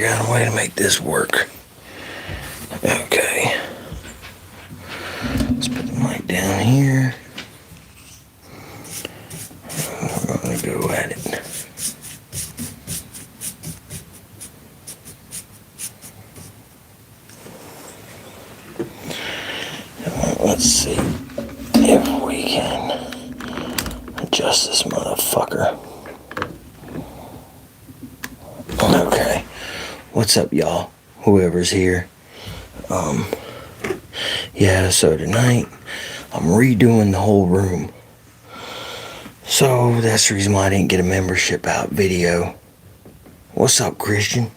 figure out a way to make this work. Okay. Let's put the mic down here. We're going to go at it. Let's see if we can adjust this motherfucker. Okay. What's up, y'all? Whoever's here. Yeah, so tonight I'm redoing the whole room. So that's the reason why I didn't get a membership out video. What's up, Christian?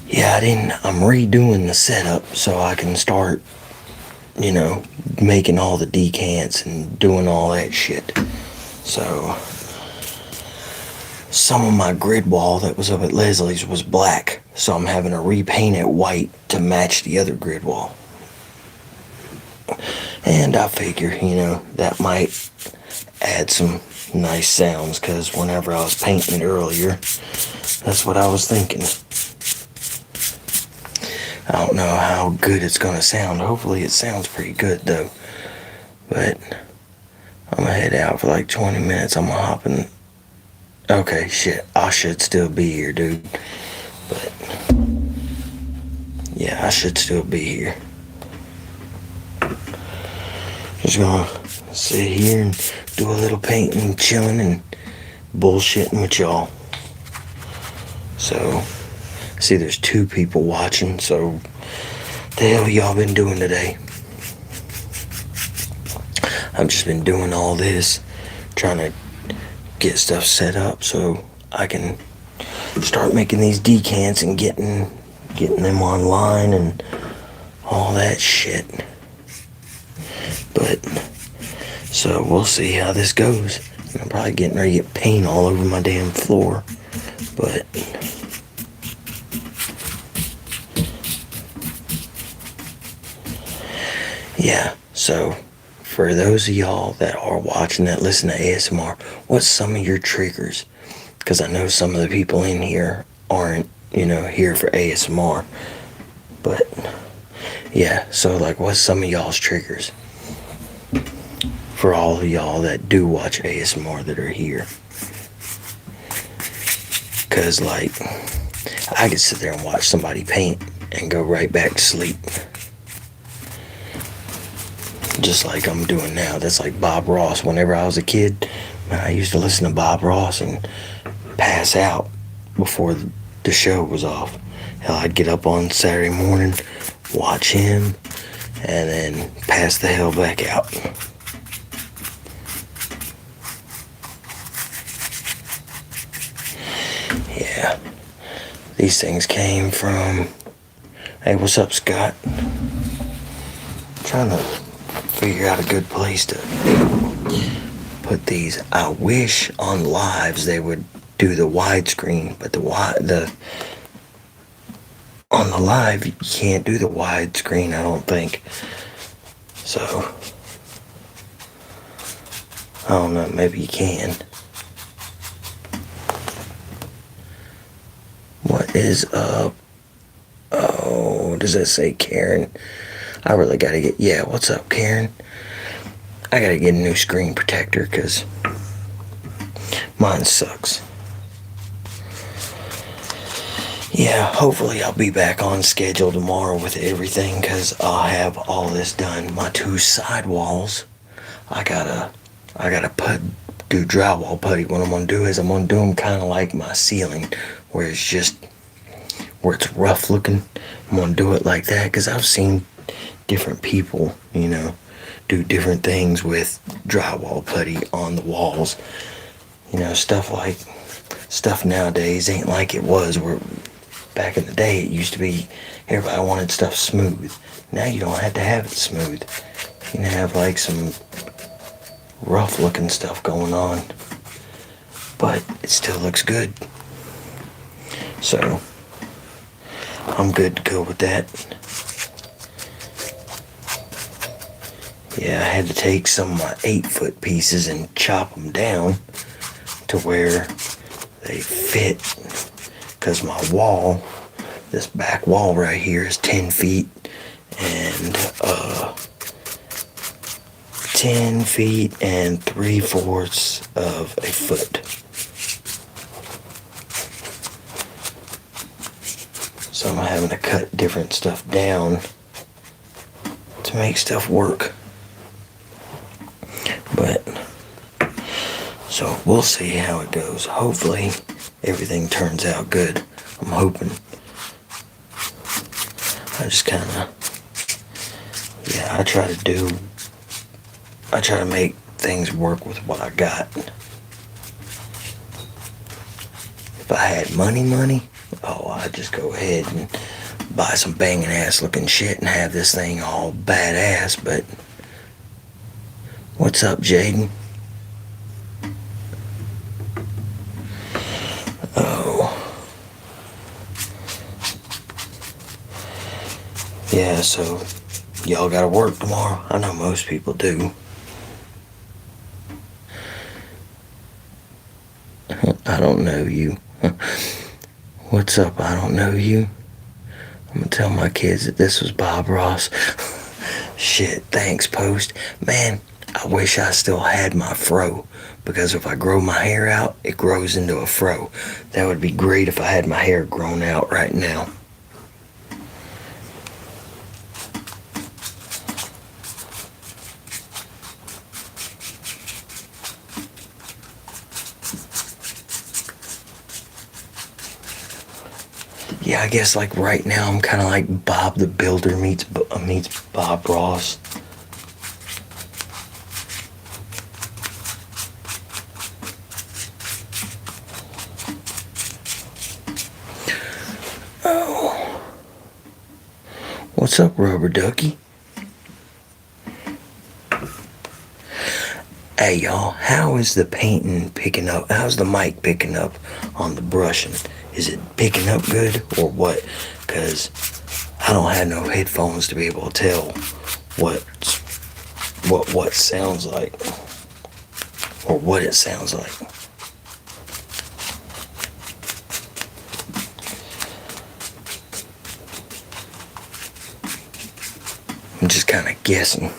Yeah, I'm redoing the setup so I can start, making all the decants and doing all that shit. So some of my grid wall that was up at Leslie's was black, so I'm having to repaint it white to match the other grid wall. And I figure, that might add some nice sounds, because whenever I was painting it earlier, that's what I was thinking. I don't know how good it's going to sound. Hopefully it sounds pretty good, though. But I'm going to head out for like 20 minutes. I'm going to hop in. Okay, shit. I should still be here, dude. But yeah, I should still be here. Just gonna sit here and do a little painting, chilling, and bullshitting with y'all. So, see, there's 2 people watching, so the hell y'all been doing today? I've just been doing all this, trying to get stuff set up so I can start making these decants and getting them online and all that shit. But so we'll see how this goes. I'm probably getting ready to get paint all over my damn floor, but yeah. So for those of y'all that are watching, that listen to ASMR, what's some of your triggers? Because I know some of the people in here aren't, here for ASMR. But yeah, so like, what's some of y'all's triggers? For all of y'all that do watch ASMR that are here. Because, like, I could sit there and watch somebody paint and go right back to sleep. Just like I'm doing now. That's like Bob Ross. Whenever I was a kid, I used to listen to Bob Ross and pass out before the show was off. Hell, I'd get up on Saturday morning, watch him, and then pass the hell back out. Yeah, these things came from, hey, what's up, Scott? I'm trying to figure out a good place to put these. I wish on lives they would do the widescreen, but on the live you can't do the widescreen, I don't think. So I don't know, maybe you can. What is up? Oh, does that say Karen? I really gotta get, yeah, what's up, Karen? I gotta get a new screen protector because mine sucks. Yeah, hopefully I'll be back on schedule tomorrow with everything, because I'll have all this done. My 2 side walls, I gotta do drywall putty. What I'm gonna do is I'm gonna do them kind of like my ceiling, where it's rough looking. I'm gonna do it like that, because I've seen different people, do different things with drywall putty on the walls. Stuff nowadays ain't like it was, where back in the day it used to be everybody wanted stuff smooth. Now you don't have to have it smooth. You can have like some rough looking stuff going on, but it still looks good. So I'm good to go with that. Yeah, I had to take some of my 8-foot pieces and chop them down to where they fit, because my wall, this back wall right here is 10 feet and 10 feet and 3/4 of a foot. So I'm having to cut different stuff down to make stuff work. But so we'll see how it goes. Hopefully everything turns out good. I'm hoping. I just kind of, I try to make things work with what I got. If I had money, I'd just go ahead and buy some banging ass looking shit and have this thing all badass. But what's up, Jaden? Yeah, so y'all gotta work tomorrow. I know most people do. I don't know you. What's up? I don't know you. I'm gonna tell my kids that this was Bob Ross. Shit, thanks, Post. Man, I wish I still had my fro. Because if I grow my hair out, it grows into a fro. That would be great if I had my hair grown out right now. Yeah, I guess like right now I'm kind of like Bob the Builder meets Bob Ross. Oh, what's up, Rubber Ducky? Hey y'all, how is the painting picking up? How's the mic picking up on the brushing? Is it picking up good or what? Because I don't have no headphones to be able to tell what sounds like or what it sounds like. I'm just kind of guessing.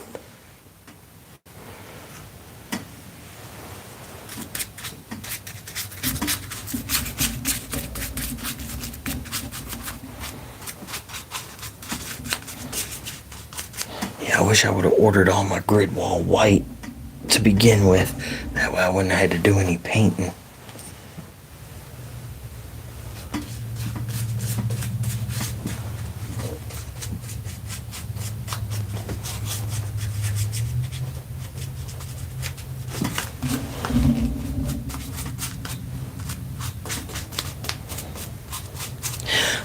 I wish I would have ordered all my grid wall white to begin with. That way I wouldn't have had to do any painting.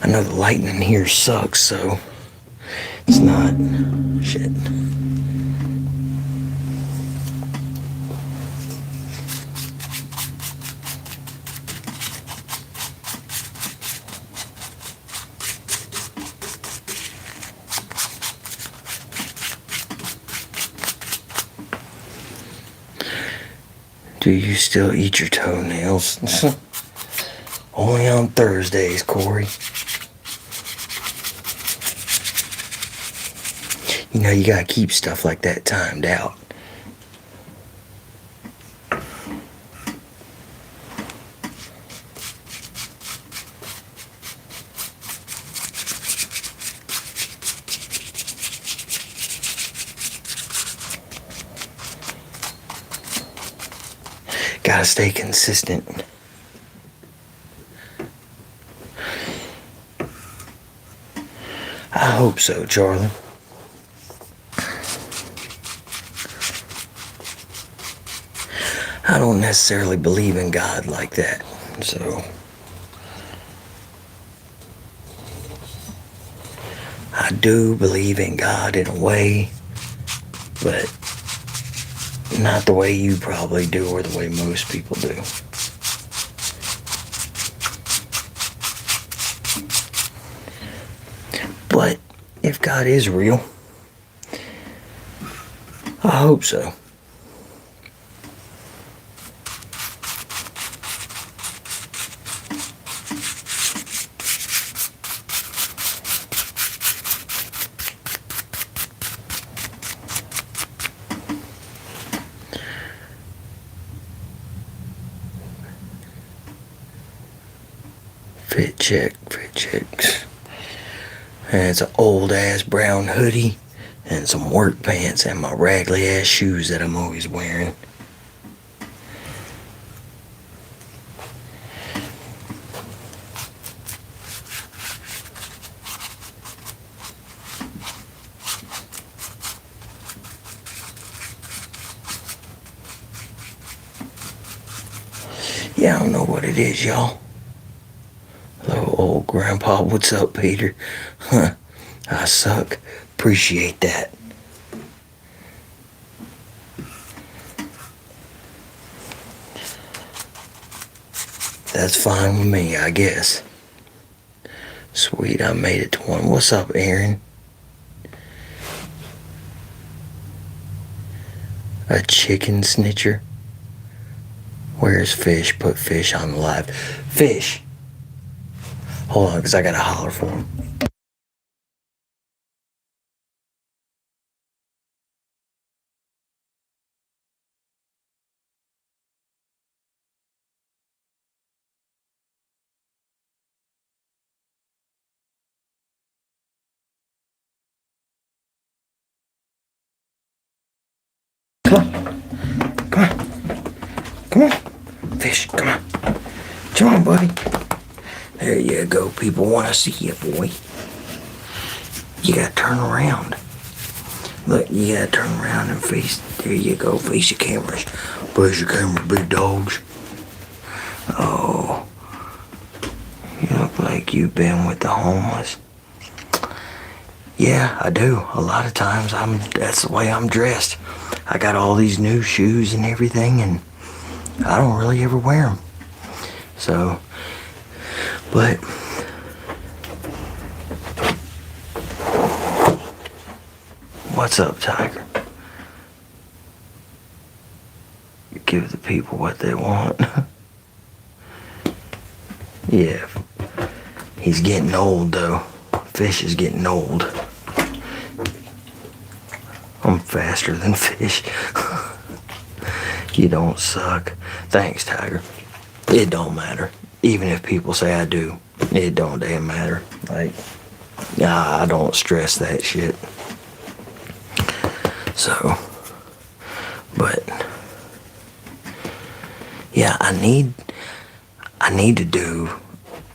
I know the lighting in here sucks, so it's not shit. Do you still eat your toenails? Only on Thursdays, Corey. You know, you gotta keep stuff like that timed out. Gotta stay consistent. I hope so, Charlie. I don't necessarily believe in God like that, so I do believe in God in a way, but not the way you probably do or the way most people do. But if God is real, I hope so. Fit check, fit check. And it's an old ass brown hoodie and some work pants and my raggedy ass shoes that I'm always wearing. Yeah, I don't know what it is, y'all. Hello, old grandpa. What's up, Peter? Huh. I suck. Appreciate that. That's fine with me, I guess. Sweet, I made it to one. What's up, Aaron? A chicken snitcher? Where's Fish? Put Fish on the live. Fish! Hold on, because I gotta holler for him. Come on. Come on. Come on. Fish, come on. Come on, buddy. There you go. People want to see you, boy. You gotta turn around. Look, you gotta turn around and face. There you go. Face your cameras. Face your camera, big dogs. Oh. You look like you've been with the homeless. Yeah, I do. A lot of times that's the way I'm dressed. I got all these new shoes and everything, and I don't really ever wear them. So, but what's up, Tiger? Give the people what they want. Yeah. He's getting old, though. Fish is getting old. I'm faster than Fish. You don't suck. Thanks, Tiger. It don't matter. Even if people say I do, it don't damn matter. Like, I don't stress that shit. So, but yeah, I need to do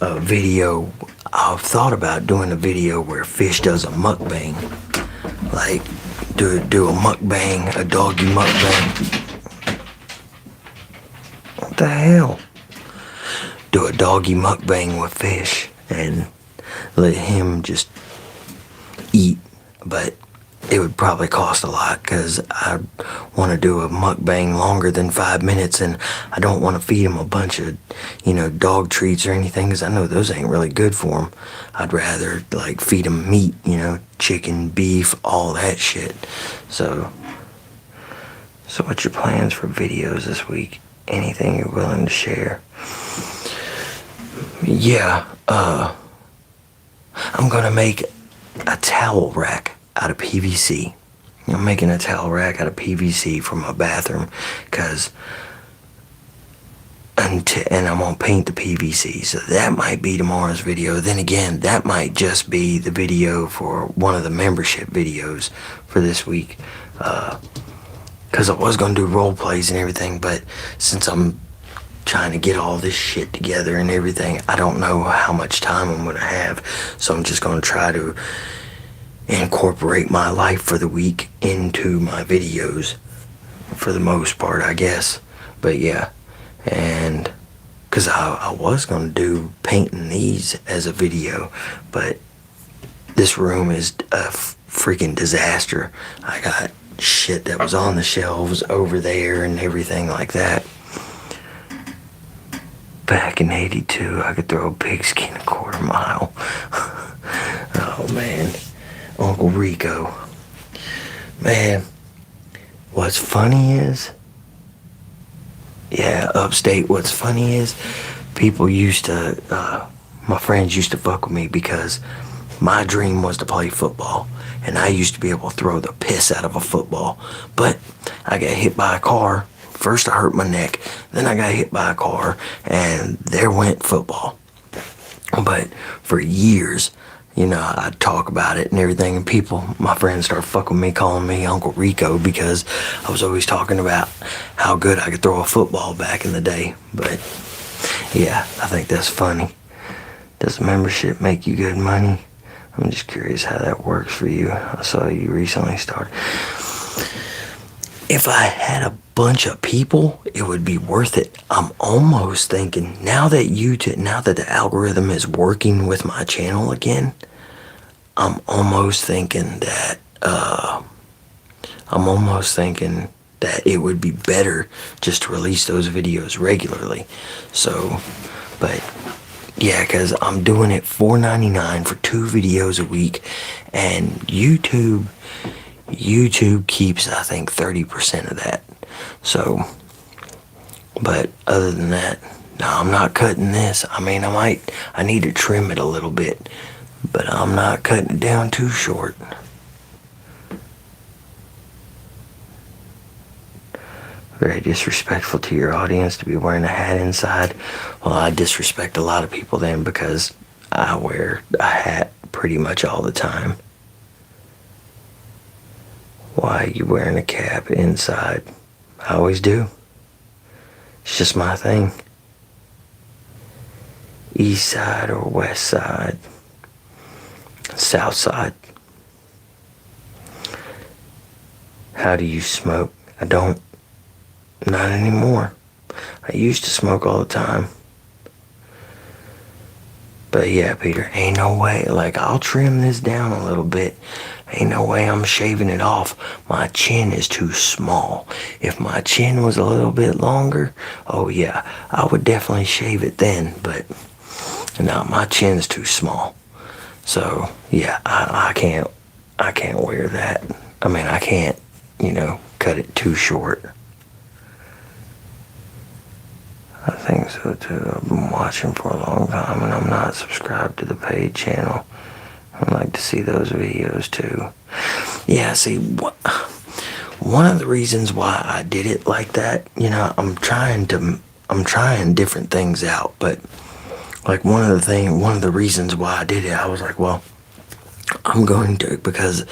a video. I've thought about doing a video where Fish does a mukbang. Like, do a mukbang, a doggy mukbang. What the hell? Do a doggy mukbang with Fish and let him just eat. But it would probably cost a lot because I want to do a mukbang longer than 5 minutes, and I don't want to feed him a bunch of, dog treats or anything because I know those ain't really good for him. I'd rather like feed him meat, chicken, beef, all that shit. So what's your plans for videos this week? Anything you're willing to share? Yeah, I'm gonna make a towel rack out of PVC. I'm making a towel rack out of PVC for my bathroom, and I'm gonna paint the PVC. So that might be tomorrow's video. Then again, that might just be the video for one of the membership videos for this week. Because I was gonna do role plays and everything, but since I'm trying to get all this shit together and everything, I don't know how much time I'm gonna have. So I'm just gonna try to incorporate my life for the week into my videos for the most part, I guess. But yeah, and because I was gonna do painting these as a video, but this room is a freaking disaster. I got shit that was on the shelves over there and everything like that. Back in 82, I could throw a pigskin a quarter mile. Oh man, Uncle Rico. Man, what's funny is, upstate, what's funny is, people used to, my friends used to fuck with me because my dream was to play football. And I used to be able to throw the piss out of a football. But I got hit by a car. First I hurt my neck, then I got hit by a car, and there went football. But for years, I'd talk about it and everything, and my friends started fucking with me, calling me Uncle Rico, because I was always talking about how good I could throw a football back in the day. But yeah, I think that's funny. Does membership make you good money? I'm just curious how that works for you. I saw you recently started. If I had a bunch of people, it would be worth it. I'm almost thinking, now that the algorithm is working with my channel again, I'm almost thinking that it would be better just to release those videos regularly. So, but yeah, because I'm doing it $4.99 for 2 videos a week, and YouTube keeps, I think, 30% of that. So, but other than that, no, I'm not cutting this. I mean, I need to trim it a little bit, but I'm not cutting it down too short. Very disrespectful to your audience to be wearing a hat inside. Well, I disrespect a lot of people then, because I wear a hat pretty much all the time. Why are you wearing a cap inside? I always do. It's just my thing. East side or west side? South side. How do you smoke? I don't. Not anymore. I used to smoke all the time. But yeah, Peter, ain't no way. Like, I'll trim this down a little bit. Ain't no way I'm shaving it off. My chin is too small. If my chin was a little bit longer, oh yeah, I would definitely shave it then. But no, my chin's too small. So yeah, I can't wear that. I mean, I can't, cut it too short. I think so too. I've been watching for a long time, and I'm not subscribed to the paid channel. I'd like to see those videos too. Yeah, see, one of the reasons why I did it like that, I'm trying different things out, but like one of the reasons why I did it, I was like, well, I'm going to, because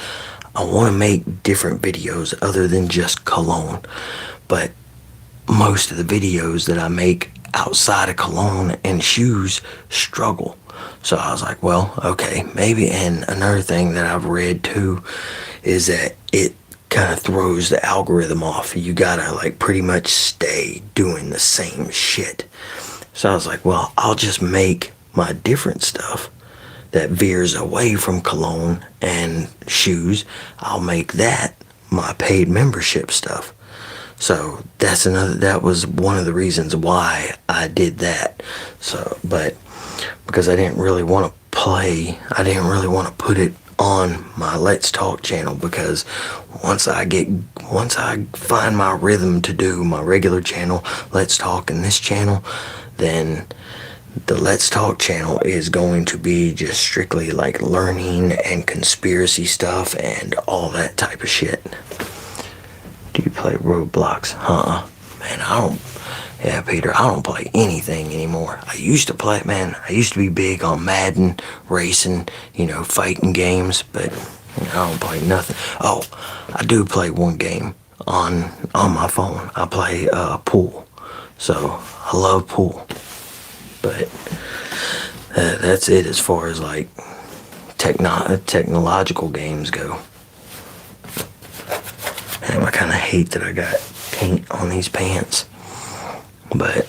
I want to make different videos other than just Cologne. But most of the videos that I make outside of Cologne and shoes struggle. So I was like, well, okay, maybe. And another thing that I've read too is that it kind of throws the algorithm off. You gotta like pretty much stay doing the same shit. So I was like, well, I'll just make my different stuff that veers away from Cologne and shoes. I'll make that my paid membership stuff. So that was one of the reasons why I did that. So, but because I didn't really want to put it on my Let's Talk channel, because once I find my rhythm to do my regular channel, Let's Talk, and this channel, then the Let's Talk channel is going to be just strictly like learning and conspiracy stuff and all that type of shit. Do you play Roblox? Man, yeah, Peter, I don't play anything anymore. I used to play, man. I used to be big on Madden, racing, fighting games, but I don't play nothing. Oh, I do play one game on my phone. I play pool. So, I love pool. But that's it as far as like technological games go. Damn, I kind of hate that I got paint on these pants. But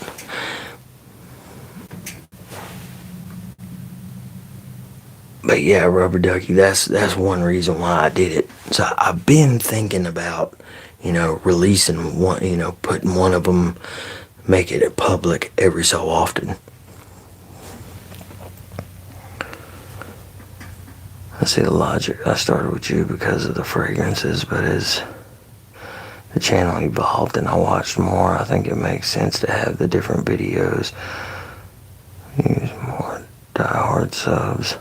yeah, Rubber Ducky, that's one reason why I did it. So I've been thinking about, releasing one, putting one of them, make it public every so often. I see the logic. I started with you because of the fragrances, but as the channel evolved and I watched more, I think it makes sense to have the different videos. Use more diehard subs.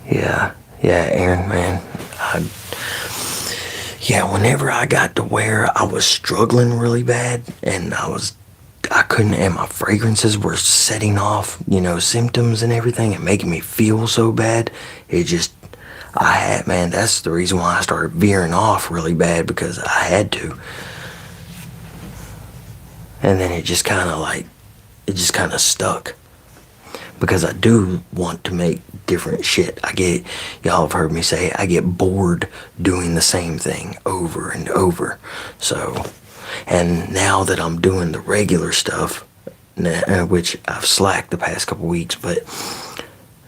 Yeah, Aaron, man. Whenever I got to where I was struggling really bad and I was I couldn't, and my fragrances were setting off, symptoms and everything and making me feel so bad. It just, man, that's the reason why I started veering off really bad, because I had to. And then it just kind of stuck. Because I do want to make different shit. Y'all have heard me say, I get bored doing the same thing over and over. So, and now that I'm doing the regular stuff, which I've slacked the past couple weeks, but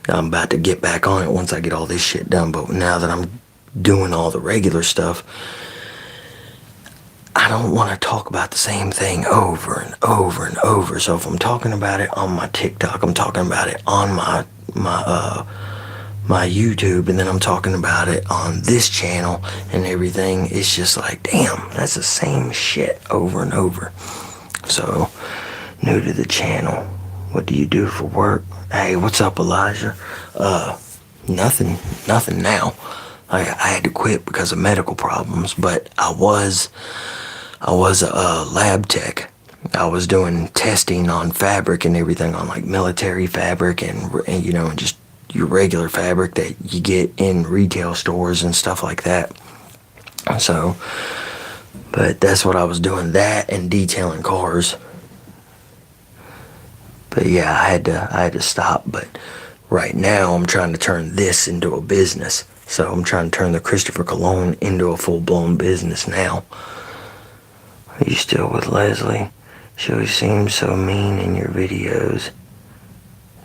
I'm about to get back on it once I get all this shit done. But now that I'm doing all the regular stuff, I don't want to talk about the same thing over and over and over. So if I'm talking about it on my TikTok, I'm talking about it on my YouTube, and then I'm talking about it on this channel and everything. It's just like, damn, that's the same shit over and over. So, new to the channel, what do you do for work? Hey, what's up, Elijah? Nothing now. I had to quit because of medical problems, but I was a lab tech. I was doing testing on fabric and everything, on like military fabric and just your regular fabric that you get in retail stores and stuff like that. So, but that's what I was doing, that and detailing cars. But yeah, I had to stop. But right now I'm trying to turn this into a business. So I'm trying to turn the Christopher Cologne into a full-blown business now. Are you still with Leslie? She always seems so mean in your videos.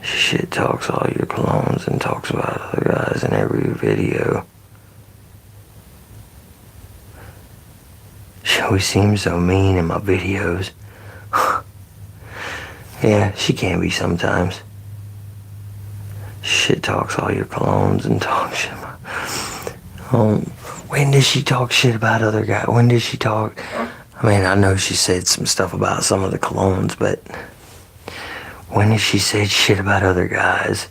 She shit talks all your colognes and talks about other guys in every video. She always seems so mean in my videos. Yeah, she can be sometimes. Shit talks all your colognes and talks shit about... Oh, when did she talk shit about other guys? When did she talk... I mean, I know she said some stuff about some of the colognes, but when has she said shit about other guys?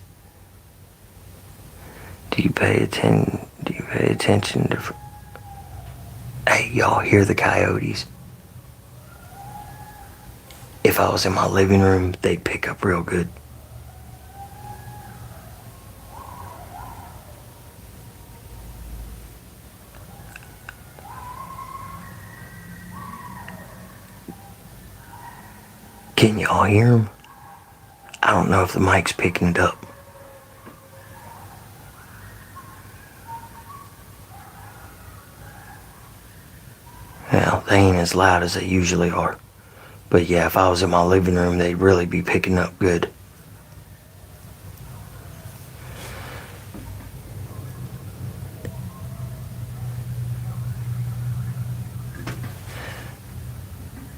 Do you pay attention to... Hey, y'all hear the coyotes? If I was in my living room, they'd pick up real good. Can y'all hear them? I don't know if the mic's picking it up. Well, they ain't as loud as they usually are. But yeah, if I was in my living room, they'd really be picking up good.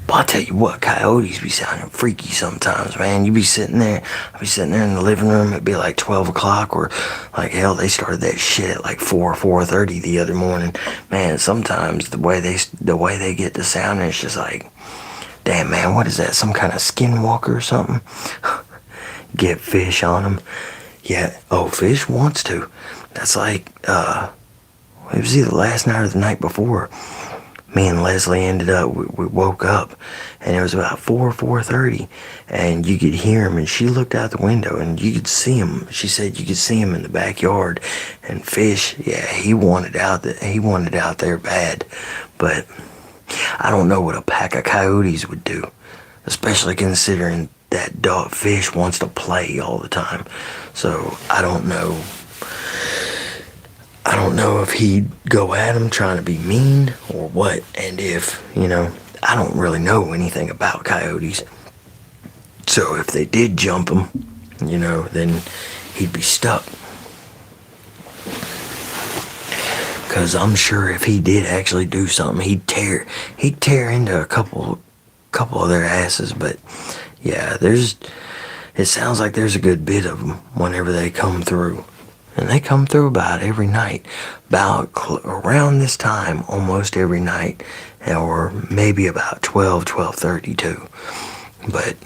I'll tell you what, coyotes be sounding freaky sometimes, man. I'd be sitting there in the living room, it'd be like 12 o'clock, or like, hell, they started that shit at like 4:30 the other morning. Man, sometimes the way they get to sound, it's just like, damn, man, what is that, some kind of skinwalker or something? Get fish on them. Yeah, oh, fish wants to. That's like, it was either last night or the night before. Me and Leslie ended up, we woke up, and it was about 4:30, and you could hear him, and she looked out the window, and you could see him. She said you could see him in the backyard, and fish, yeah, he wanted out there bad, but I don't know what a pack of coyotes would do, especially considering that dog fish wants to play all the time. So I don't know if he'd go at him trying to be mean or what, and if, I don't really know anything about coyotes. So if they did jump him, then he'd be stuck. Because I'm sure if he did actually do something, he'd tear into a couple of their asses. But yeah, it sounds like there's a good bit of them whenever they come through. And they come through about every night, about around this time, almost every night, or maybe about 12:30 too. But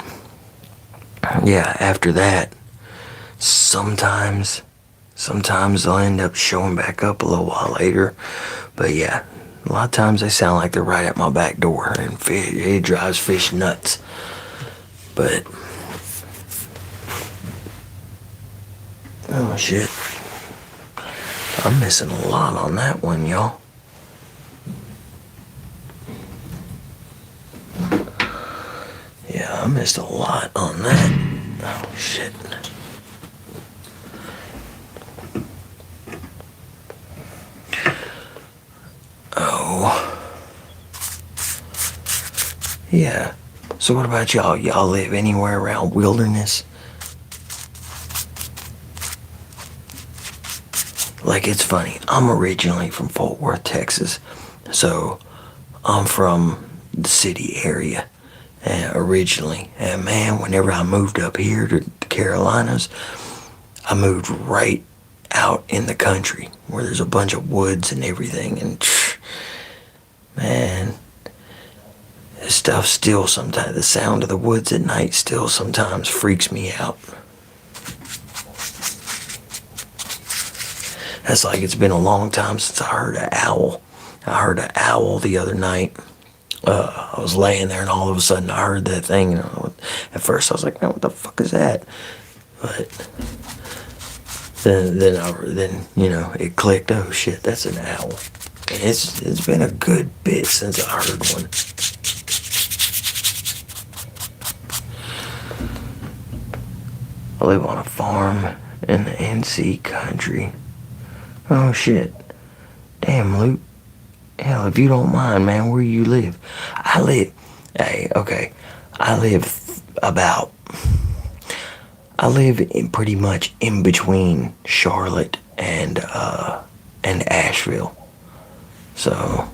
yeah, after that, sometimes they'll end up showing back up a little while later. But yeah, a lot of times they sound like they're right at my back door, and it drives fish nuts. But oh shit, I'm missing a lot on that one, y'all. Yeah, I missed a lot on that. Oh shit. Oh. Yeah. So what about y'all? Y'all live anywhere around wilderness? Like, it's funny. I'm originally from Fort Worth, Texas. So I'm from the city area originally. And man, whenever I moved up here to the Carolinas, I moved right out in the country where there's a bunch of woods and everything. And man, this stuff still sometimes, the sound of the woods at night still sometimes freaks me out. That's like it's been a long time since I heard an owl. I heard an owl the other night. I was laying there and all of a sudden I heard that thing. At first I was like, man, what the fuck is that? But then it clicked. Oh shit, that's an owl. And it's been a good bit since I heard one. I live on a farm in the NC country. Oh shit. Damn, Luke. Hell, if you don't mind, man, where you live? I live in pretty much in between Charlotte and Asheville. So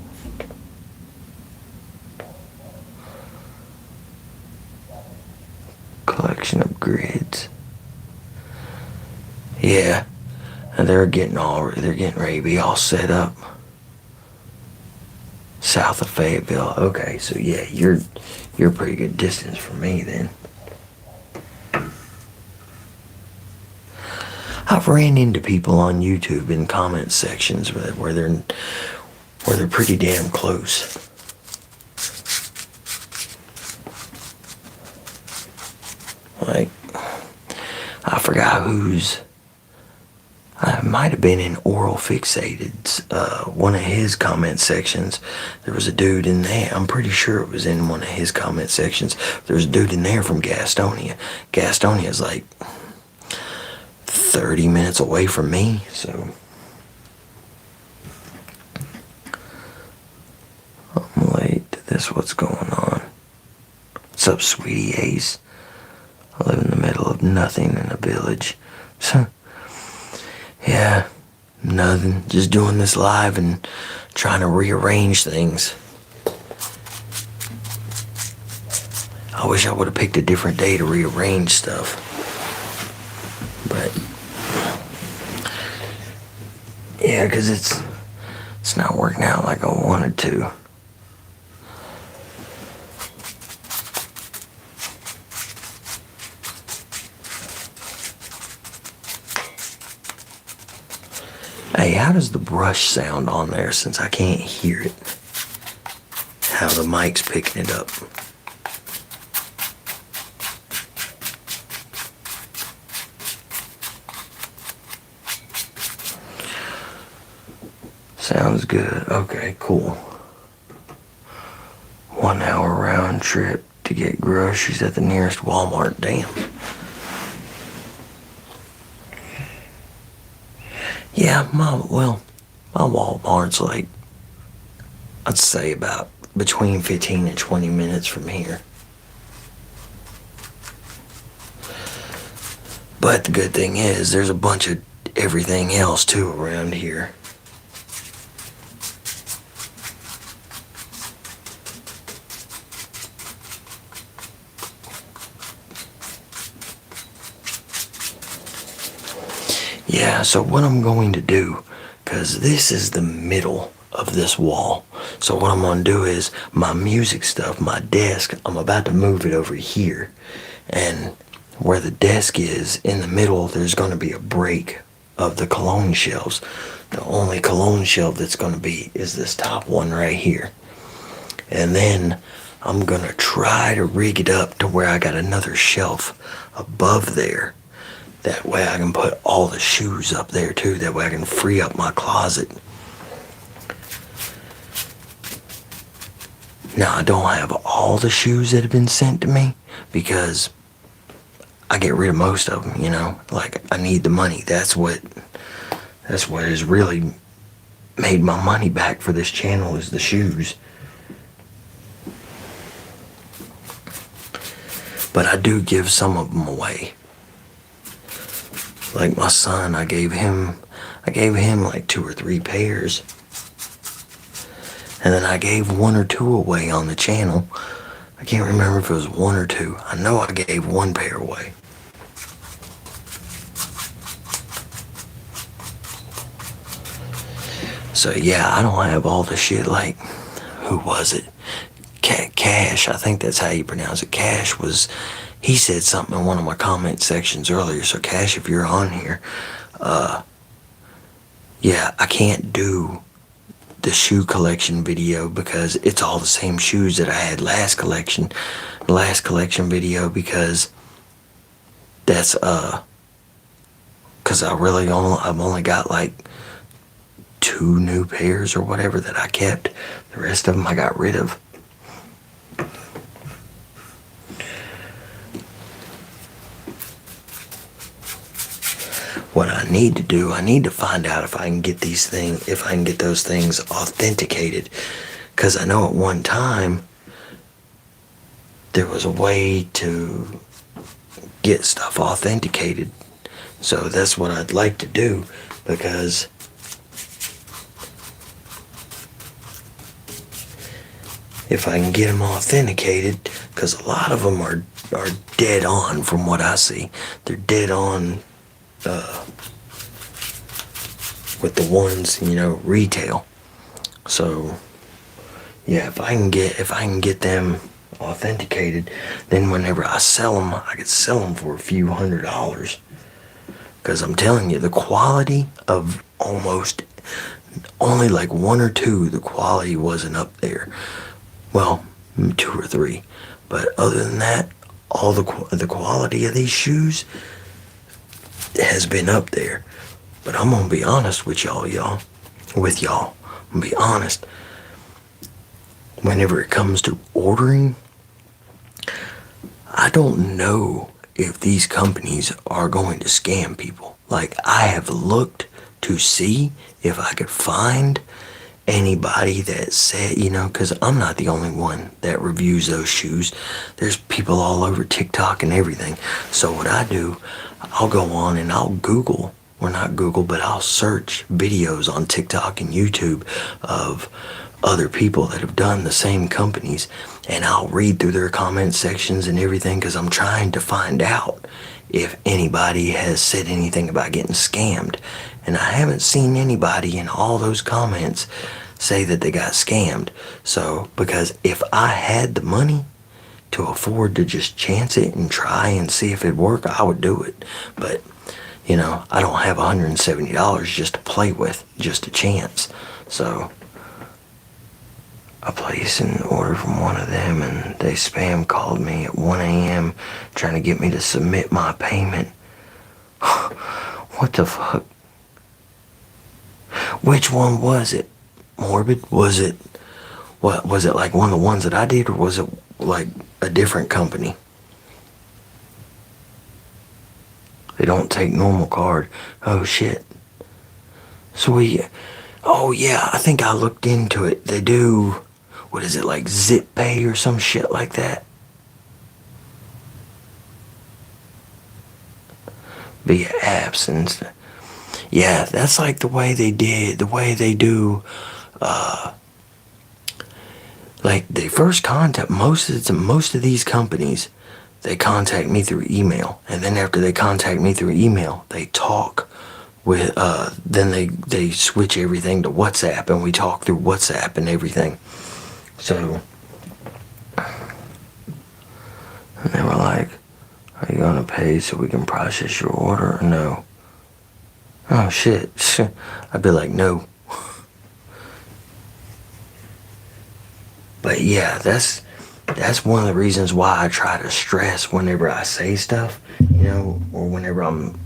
collection of grids. Yeah. And they're getting ready to be all set up. South of Fayetteville. Okay, so yeah, you're a pretty good distance from me then. I've ran into people on YouTube in comment sections where they're pretty damn close. Like, I forgot whose. I might have been in Oral Fixated's, one of his comment sections. There was a dude in there. I'm pretty sure it was in one of his comment sections. There was a dude in there from Gastonia. Gastonia is like 30 minutes away from me, so I'm late to this. What's going on? What's up, sweetie Ace? I live in the middle of nothing in a village. So yeah, nothing. Just doing this live and trying to rearrange things. I wish I would have picked a different day to rearrange stuff. But yeah, because it's not working out like I wanted to. Hey, how does the brush sound on there since I can't hear it? How the mic's picking it up. Sounds good. Okay, cool. 1 hour round trip to get groceries at the nearest Walmart. Damn. Yeah, my Walmart's like, I'd say about between 15 and 20 minutes from here. But the good thing is, there's a bunch of everything else too around here. Yeah, so what I'm going to do, because this is the middle of this wall, so what I'm going to do is my music stuff, my desk, I'm about to move it over here, and where the desk is, in the middle, there's going to be a break of the Cologne shelves. The only Cologne shelf that's going to be is this top one right here. And then I'm gonna try to rig it up to where I got another shelf above there. That way I can put all the shoes up there too. That way I can free up my closet. Now I don't have all the shoes that have been sent to me because I get rid of most of them, you know. Like, I need the money. That's what has really made my money back for this channel, is the shoes. But I do give some of them away. Like my son, I gave him like 2 or 3 pairs. And then I gave 1 or 2 away on the channel. I can't remember if it was 1 or 2. I know I gave 1 pair away. So yeah, I don't have all the shit. Like, who was it? Cash, I think that's how you pronounce it. Cash was, he said something in one of my comment sections earlier. So Cash, if you're on here, yeah, I can't do the shoe collection video because it's all the same shoes that I had last collection video, because that's because I've only got like 2 new pairs or whatever that I kept. The rest of them I got rid of. What I need to do, I need to find out if I can get those things authenticated. Because I know at one time there was a way to get stuff authenticated. So that's what I'd like to do, because if I can get them authenticated, because a lot of them are dead on from what I see. They're dead on with the ones, you know, retail. So yeah, if I can get them authenticated, then whenever I sell them, I could sell them for a few $100s. Because I'm telling you, the quality of almost only like 1 or 2, the quality wasn't up there. Well, 2 or 3, but other than that, all the quality of these shoes has been up there. But I'm gonna be honest with y'all. I'm gonna be honest. Whenever it comes to ordering, I don't know if these companies are going to scam people. Like, I have looked to see if I could find anybody that said, you know, because I'm not the only one that reviews those shoes. There's people all over TikTok and everything. So what I do, I'll go on and I'll Google, or not Google, but I'll search videos on TikTok and YouTube of other people that have done the same companies, and I'll read through their comment sections and everything, because I'm trying to find out if anybody has said anything about getting scammed. And I haven't seen anybody in all those comments say that they got scammed. So, because if I had the money to afford to just chance it and try and see if it'd work, I would do it. But, you know, I don't have $170 just to play with, just a chance. So I placed an order from one of them, and they spam called me at 1 a.m. trying to get me to submit my payment. What the fuck? Which one was it? Morbid? Was it, what, was it like one of the ones that I did, or was it like a different company? They don't take normal card. Oh shit. So oh yeah, I think I looked into it. They do, what is it, like Zip Pay or some shit like that? Via apps and stuff. Yeah, that's like the way they do, like they first contact, most of these companies, they contact me through email, and then after they contact me through email, they talk with, then they switch everything to WhatsApp, and we talk through WhatsApp and everything. So, and they were like, are you gonna pay so we can process your order or no? Oh shit. I'd be like, no. But yeah, that's that's one of the reasons why I try to stress whenever I say stuff, you know, or whenever I'm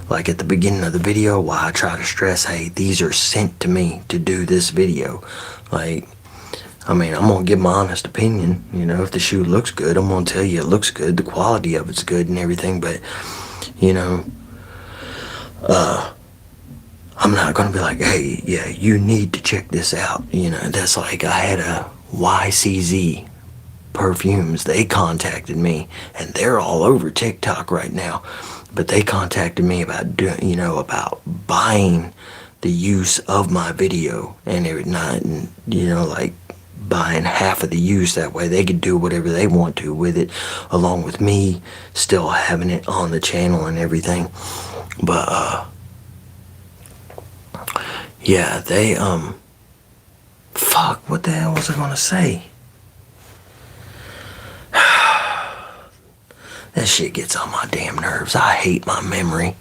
like at the beginning of the video, why I try to stress, hey, these are sent to me to do this video. Like, I mean, I'm gonna give my honest opinion, you know. If the shoe looks good, I'm gonna tell you it looks good, the quality of it's good and everything, but, you know, I'm not gonna be like, hey, yeah, you need to check this out, you know. That's like, I had a YCZ perfumes, they contacted me, and they're all over TikTok right now, but they contacted me about doing, you know, about buying the use of my video and every night, and, you know, like buying half of the use, that way they could do whatever they want to with it, along with me still having it on the channel and everything. But yeah, they fuck, what the hell was I gonna say? That shit gets on my damn nerves. I hate my memory.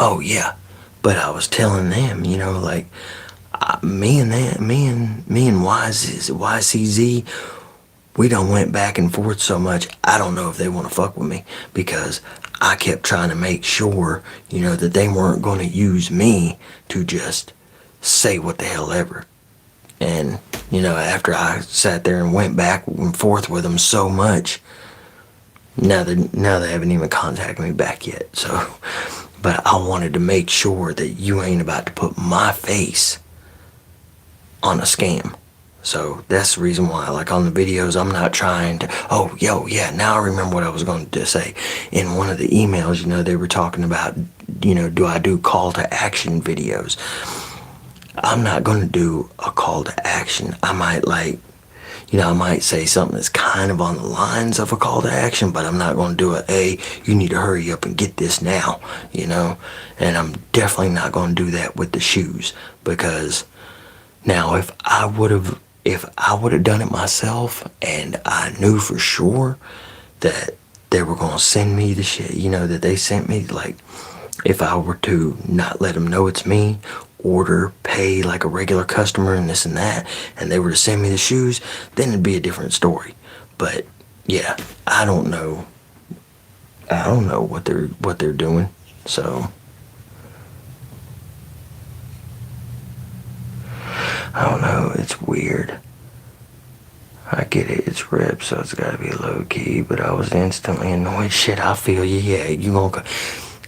Oh yeah, but I was telling them, you know, like me and YCZ, we done went back and forth so much. I don't know if they want to fuck with me, because I kept trying to make sure, you know, that they weren't going to use me to just say what the hell ever. And, you know, after I sat there and went back and forth with them so much, now they haven't even contacted me back yet. So, but I wanted to make sure that you ain't about to put my face on a scam. So that's the reason why, like on the videos, I'm not trying to, oh, yo, yeah, now I remember what I was going to say. In one of the emails, you know, they were talking about, you know, do I do call to action videos? I'm not going to do a call to action. I might, like, you know, I might say something that's kind of on the lines of a call to action, but I'm not going to do a, hey, you need to hurry up and get this now, you know? And I'm definitely not going to do that with the shoes, because now if I would have done it myself and I knew for sure that they were going to send me the shit, you know, that they sent me, like, if I were to not let them know it's me, order, pay like a regular customer and this and that, and they were to send me the shoes, then it'd be a different story. But yeah, I don't know what they're doing. So I don't know, it's weird. I get it, it's rip, so it's gotta be low key, but I was instantly annoyed. Shit, I feel you, yeah, you gonna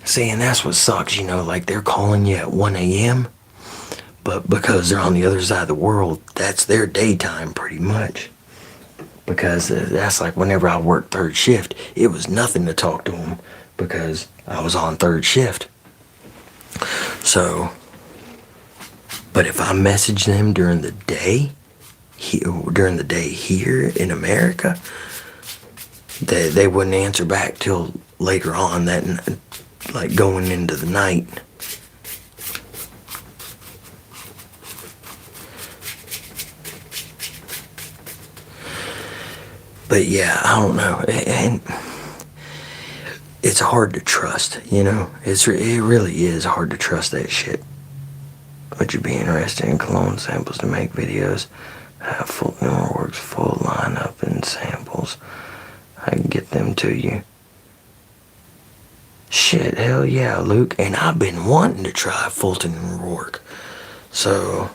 see, and that's what sucks, you know, like they're calling you at 1 a.m., but because they're on the other side of the world, that's their daytime pretty much. Because that's like whenever I worked third shift, it was nothing to talk to them because I was on third shift. So, but if I message them during the day here in America, they wouldn't answer back till later on that, like going into the night. But yeah, I don't know, and it's hard to trust, you know. It really is hard to trust that shit. Would you be interested in Cologne samples to make videos? Have full works, full lineup and samples. I can get them to you. Shit, hell yeah, Luke. And I've been wanting to try Fulton and Rourke. So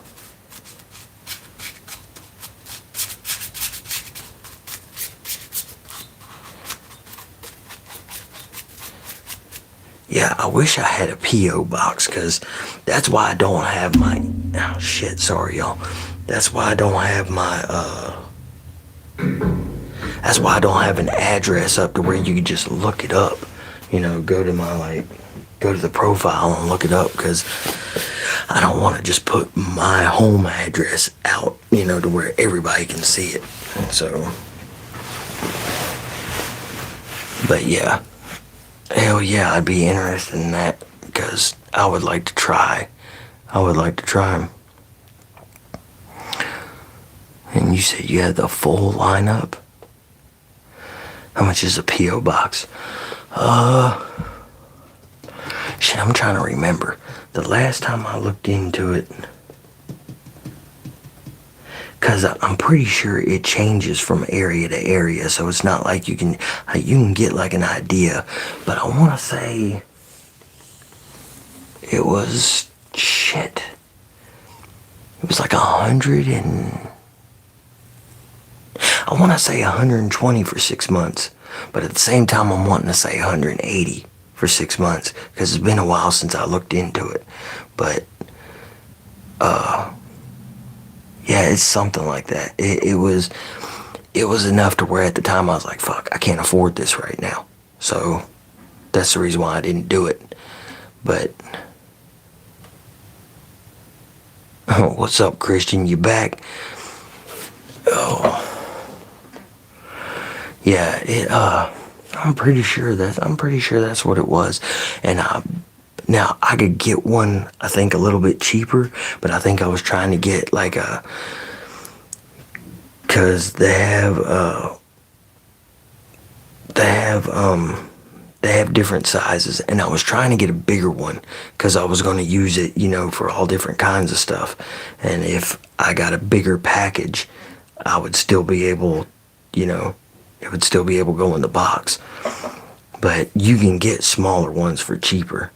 yeah, I wish I had a P.O. box, because that's why I don't have my, oh shit, sorry y'all. That's why I don't have my, that's why I don't have an address up to where you can just look it up. You know, go to the profile and look it up, because I don't want to just put my home address out, you know, to where everybody can see it. So, but yeah. Hell yeah, I'd be interested in that, because I would like to try. Them. And you said you had the full lineup? How much is a P.O. box? Shit, I'm trying to remember. The last time I looked into it, because I'm pretty sure it changes from area to area, so it's not like you can get like an idea. But I want to say it was shit. It was like 100 and I want to say 120 for 6 months, but at the same time I'm wanting to say 180 for 6 months because it's been a while since I looked into it. But yeah, it's something like that. It was enough to where at the time I was like, fuck, I can't afford this right now. So that's the reason why I didn't do it. But oh, what's up, Christian? You back? Oh, yeah. I'm pretty sure that's what it was. And now I could get one, I think a little bit cheaper, but I think I was trying to get like cause they have different sizes, and I was trying to get a bigger one because I was going to use it, for all different kinds of stuff. And if I got a bigger package, I would still be able, it would still be able to go in the box. But you can get smaller ones for cheaper.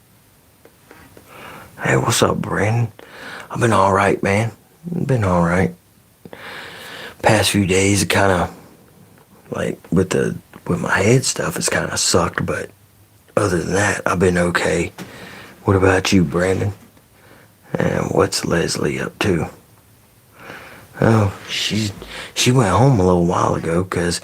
Hey, what's up, Brandon? I've been all right, man. Been all right. Past few days, it kind of like with my head stuff, it's kind of sucked, but other than that, I've been okay. What about you, Brandon? And what's Leslie up to? Oh, she went home a little while ago because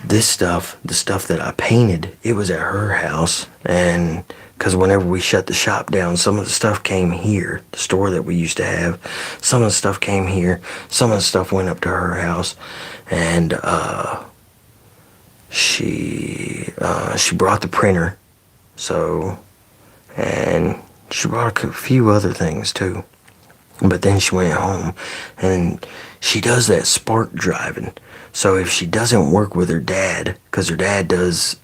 the stuff that I painted, it was at her house, and because whenever we shut the shop down, some of the stuff came here, the store that we used to have, some of the stuff came here, some of the stuff went up to her house, and she brought the printer, and she brought a few other things too. But then she went home, and she does that spark driving. So if she doesn't work with her dad, because her dad does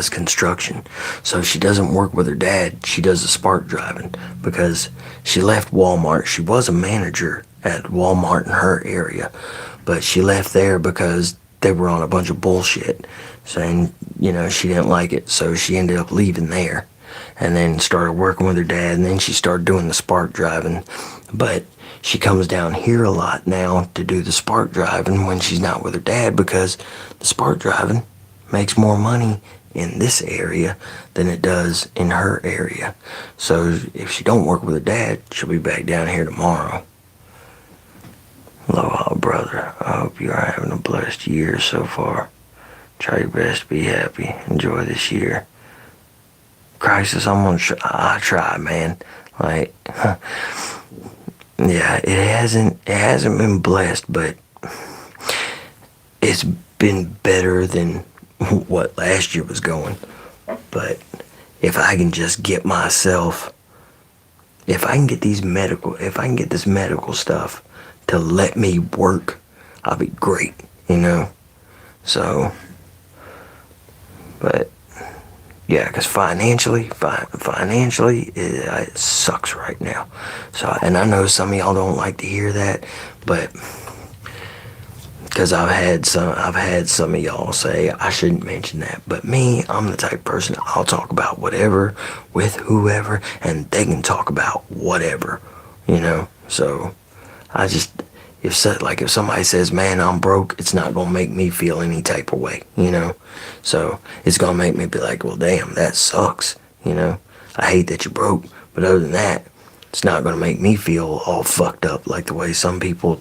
construction, so if she doesn't work with her dad, she does the spark driving because she left Walmart. She was a manager at Walmart in her area, but she left there because they were on a bunch of bullshit, saying, she didn't like it, so she ended up leaving there and then started working with her dad, and then she started doing the spark driving. But she comes down here a lot now to do the spark driving when she's not with her dad, because the spark driving makes more money in this area than it does in her area. So if she don't work with her dad, she'll be back down here tomorrow. Aloha, brother. I hope you are having a blessed year so far. Try your best to be happy. Enjoy this year. Crisis, I try, man. Like, yeah, it hasn't been blessed, but it's been better than what last year was going. But if I can just get myself, if I can get this medical stuff to let me work, I'll be great, So, but yeah, because financially, it sucks right now. So, and I know some of y'all don't like to hear that, but because I've had some of y'all say I shouldn't mention that. But me, I'm the type of person, I'll talk about whatever with whoever, and they can talk about whatever, So I just, if somebody says, man, I'm broke, it's not gonna make me feel any type of way, So it's gonna make me be like, well, damn, that sucks, I hate that you're broke. But other than that, it's not gonna make me feel all fucked up like the way some people,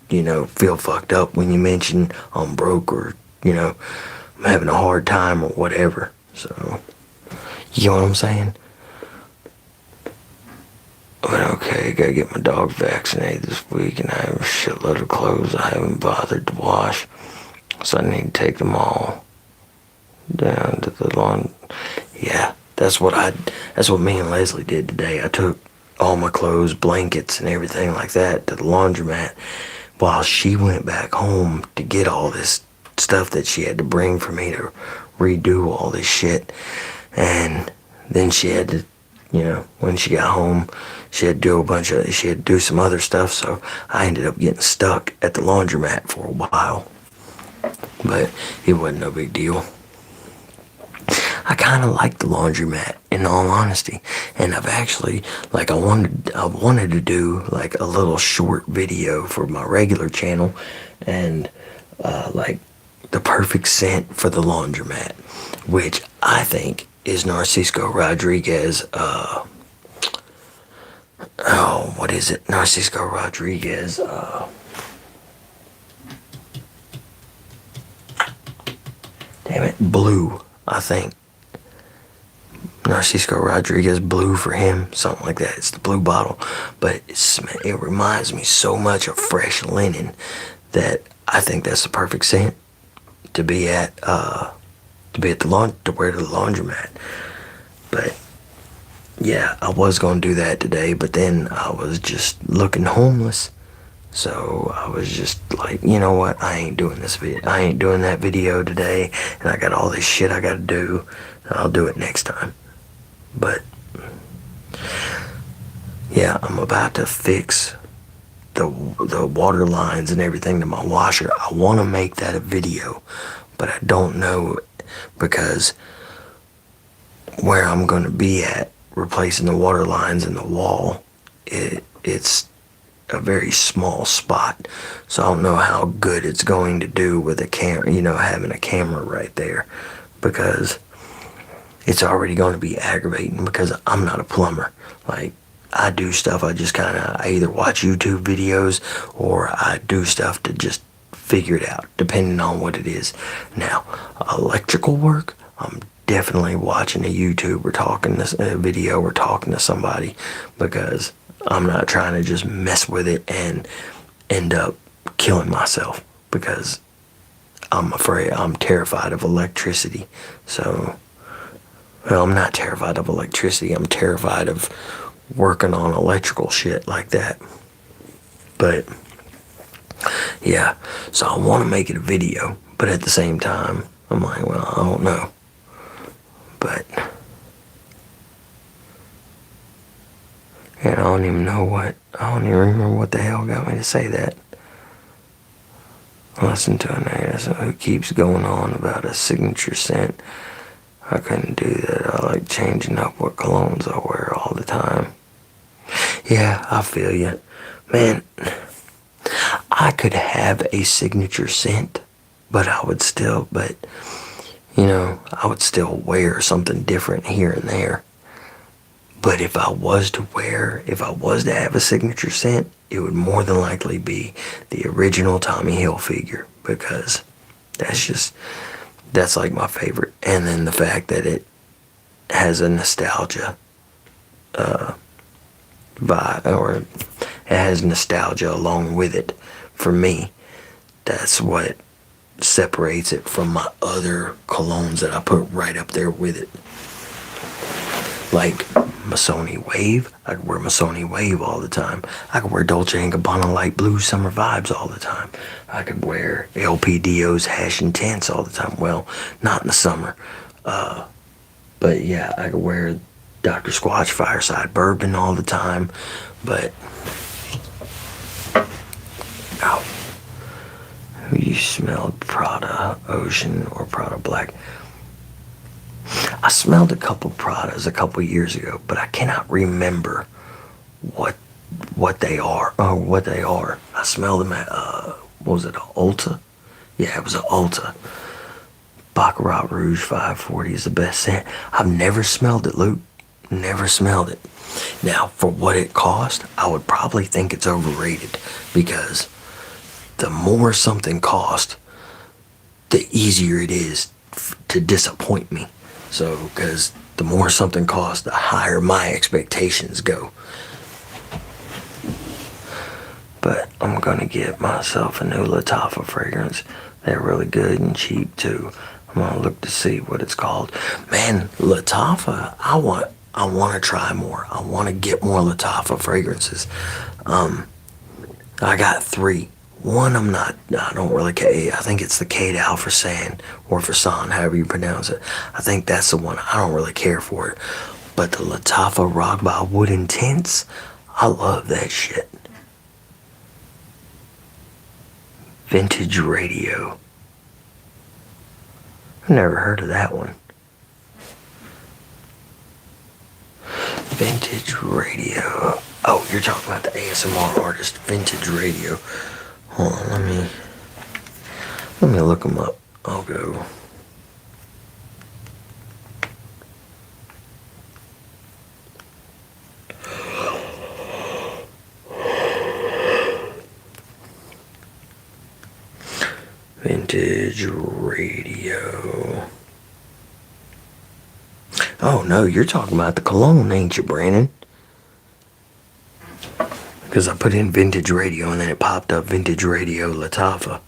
feel fucked up when you mention I'm broke, or, I'm having a hard time or whatever. So, you know what I'm saying? But okay, gotta get my dog vaccinated this week, and I have a shitload of clothes I haven't bothered to wash, so I need to take them all down to the lawn. Yeah, that's what me and Leslie did today. I took all my clothes, blankets, and everything like that to the laundromat while she went back home to get all this stuff that she had to bring for me to redo all this shit. And then she had to, when she got home, she had to do some other stuff, so I ended up getting stuck at the laundromat for a while. But it wasn't no big deal. I kind of like the laundromat, in all honesty, and I've actually, like, I wanted to do like a little short video for my regular channel, and like the perfect scent for the laundromat, which I think is Narciso Rodriguez. What is it? Narciso Rodriguez. Damn it, Blue, I think. Narciso Rodriguez Blue for him, something like that. It's the blue bottle, but it reminds me so much of fresh linen that I think that's the perfect scent to be at to wear to the laundromat. But yeah, I was gonna do that today, but then I was just looking homeless, so I was just like, you know what? I ain't doing that video today, and I got all this shit I gotta do. I'll do it next time. But yeah, I'm about to fix the water lines and everything to my washer. I want to make that a video, but I don't know, because where I'm going to be at replacing the water lines in the wall, it's a very small spot, so I don't know how good it's going to do with a camera, having a camera right there, because it's already going to be aggravating, because I'm not a plumber. Like, I do stuff, I either watch YouTube videos or I do stuff to just figure it out, depending on what it is. Now, electrical work, I'm definitely watching a YouTube or talking to a video or talking to somebody, because I'm not trying to just mess with it and end up killing myself, because I'm terrified of electricity. So, well, I'm not terrified of electricity. I'm terrified of working on electrical shit like that. But yeah, so I want to make it a video, but at the same time, I'm like, well, I don't know. But yeah, I don't even remember what the hell got me to say that. Listen to an ASMR who keeps going on about a signature scent. I couldn't do that. I like changing up what colognes I wear all the time. Yeah, I feel you. Man, I could have a signature scent, but I would still wear something different here and there. But if I was to have a signature scent, it would more than likely be the original Tommy Hilfiger, because that's like my favorite. And then the fact that it has a nostalgia vibe, or it has nostalgia along with it, for me, that's what separates it from my other colognes that I put right up there with it. Like Missoni Wave, I could wear Missoni Wave all the time. I could wear Dolce & Gabbana Light Blue Summer Vibes all the time. I could wear LPDO's Hash Intense all the time. Well, not in the summer. But yeah, I could wear Dr. Squatch Fireside Bourbon all the time. But you smelled Prada Ocean or Prada Black? I smelled a couple Pradas a couple years ago, but I cannot remember what they are. I smelled them at what was it, Ulta? Yeah, it was an Ulta. Baccarat Rouge 540 is the best scent. I've never smelled it, Luke. Never smelled it. Now, for what it cost, I would probably think it's overrated, because the more something costs, the easier it is to disappoint me. So, because the more something costs, the higher my expectations go. But I'm gonna get myself a new Lattafa fragrance. They're really good and cheap too. I'm gonna look to see what it's called. Man, Lattafa, I want to try more. I want to get more Lattafa fragrances. I got 3. One I don't really care. I think it's the Kate Alfresan or Fasan, however you pronounce it. I think that's the one. I don't really care for it. But the Lattafa Rock by Wooden Tents, I love that shit. Vintage Radio. I've never heard of that one. Vintage Radio. Oh, you're talking about the ASMR artist, Vintage Radio. Hold on, let me look them up. I'll go. Vintage Radio. Oh no, you're talking about the Cologne, ain't you, Brandon? Because I put in Vintage Radio and then it popped up Vintage Radio Lattafa.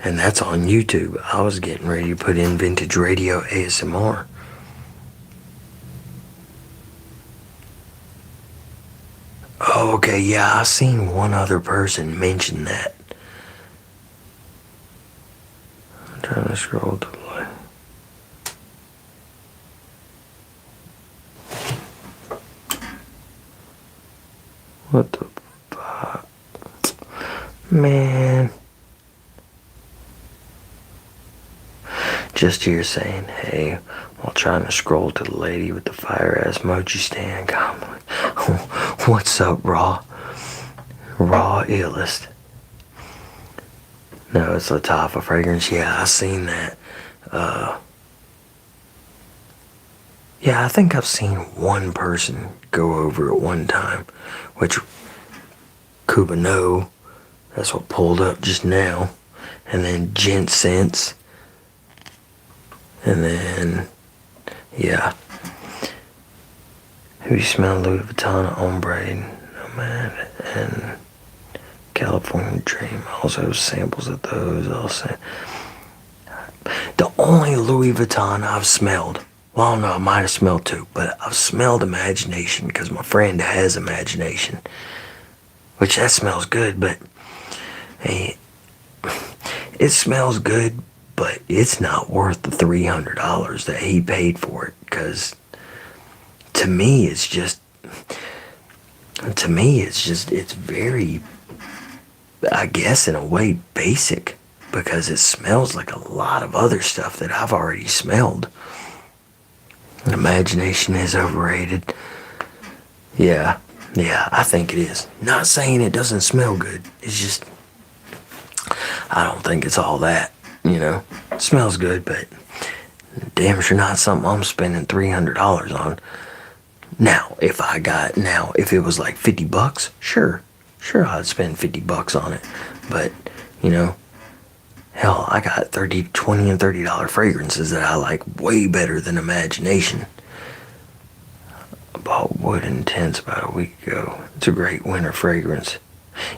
And that's on YouTube. I was getting ready to put in Vintage Radio ASMR. Oh, okay, yeah, I seen one other person mention that. I'm trying to scroll to the left. What the fuck? Man. Just here saying, hey, while trying to scroll to the lady with the fire-ass mochi stand comment. What's up, Raw? Raw illest. No, it's Lattafa fragrance. Yeah, I seen that. Yeah, I think I've seen one person go over it one time, which Cuba No, that's what pulled up just now. And then Gent Sense. And then, yeah. Have you smelled Louis Vuitton Ombre? No, man. And California Dream. Also samples of those. Also, the only Louis Vuitton I've smelled. Well, no, I might have smelled two, but I've smelled Imagination because my friend has Imagination. Which that smells good, but hey, it smells good, but it's not worth the $300 that he paid for it. Because to me, it's very, I guess in a way, basic. Because it smells like a lot of other stuff that I've already smelled. Imagination is overrated. Yeah, I think it is. Not saying it doesn't smell good. It's just, I don't think it's all that, you know. It smells good, but damn sure not something I'm spending $300 on. Now, if it was like $50, sure, I'd spend $50 on it. But, you know, hell, I got $20 and $30 fragrances that I like way better than Imagination. I bought Wooden Tents about a week ago. It's a great winter fragrance.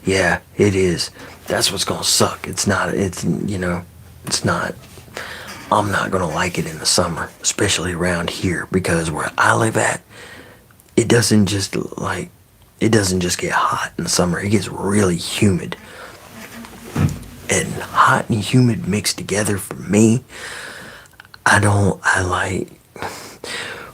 Yeah, it is. That's what's gonna suck. I'm not gonna like it in the summer, especially around here, because where I live at, it doesn't just get hot in the summer. It gets really humid. And hot and humid mixed together for me,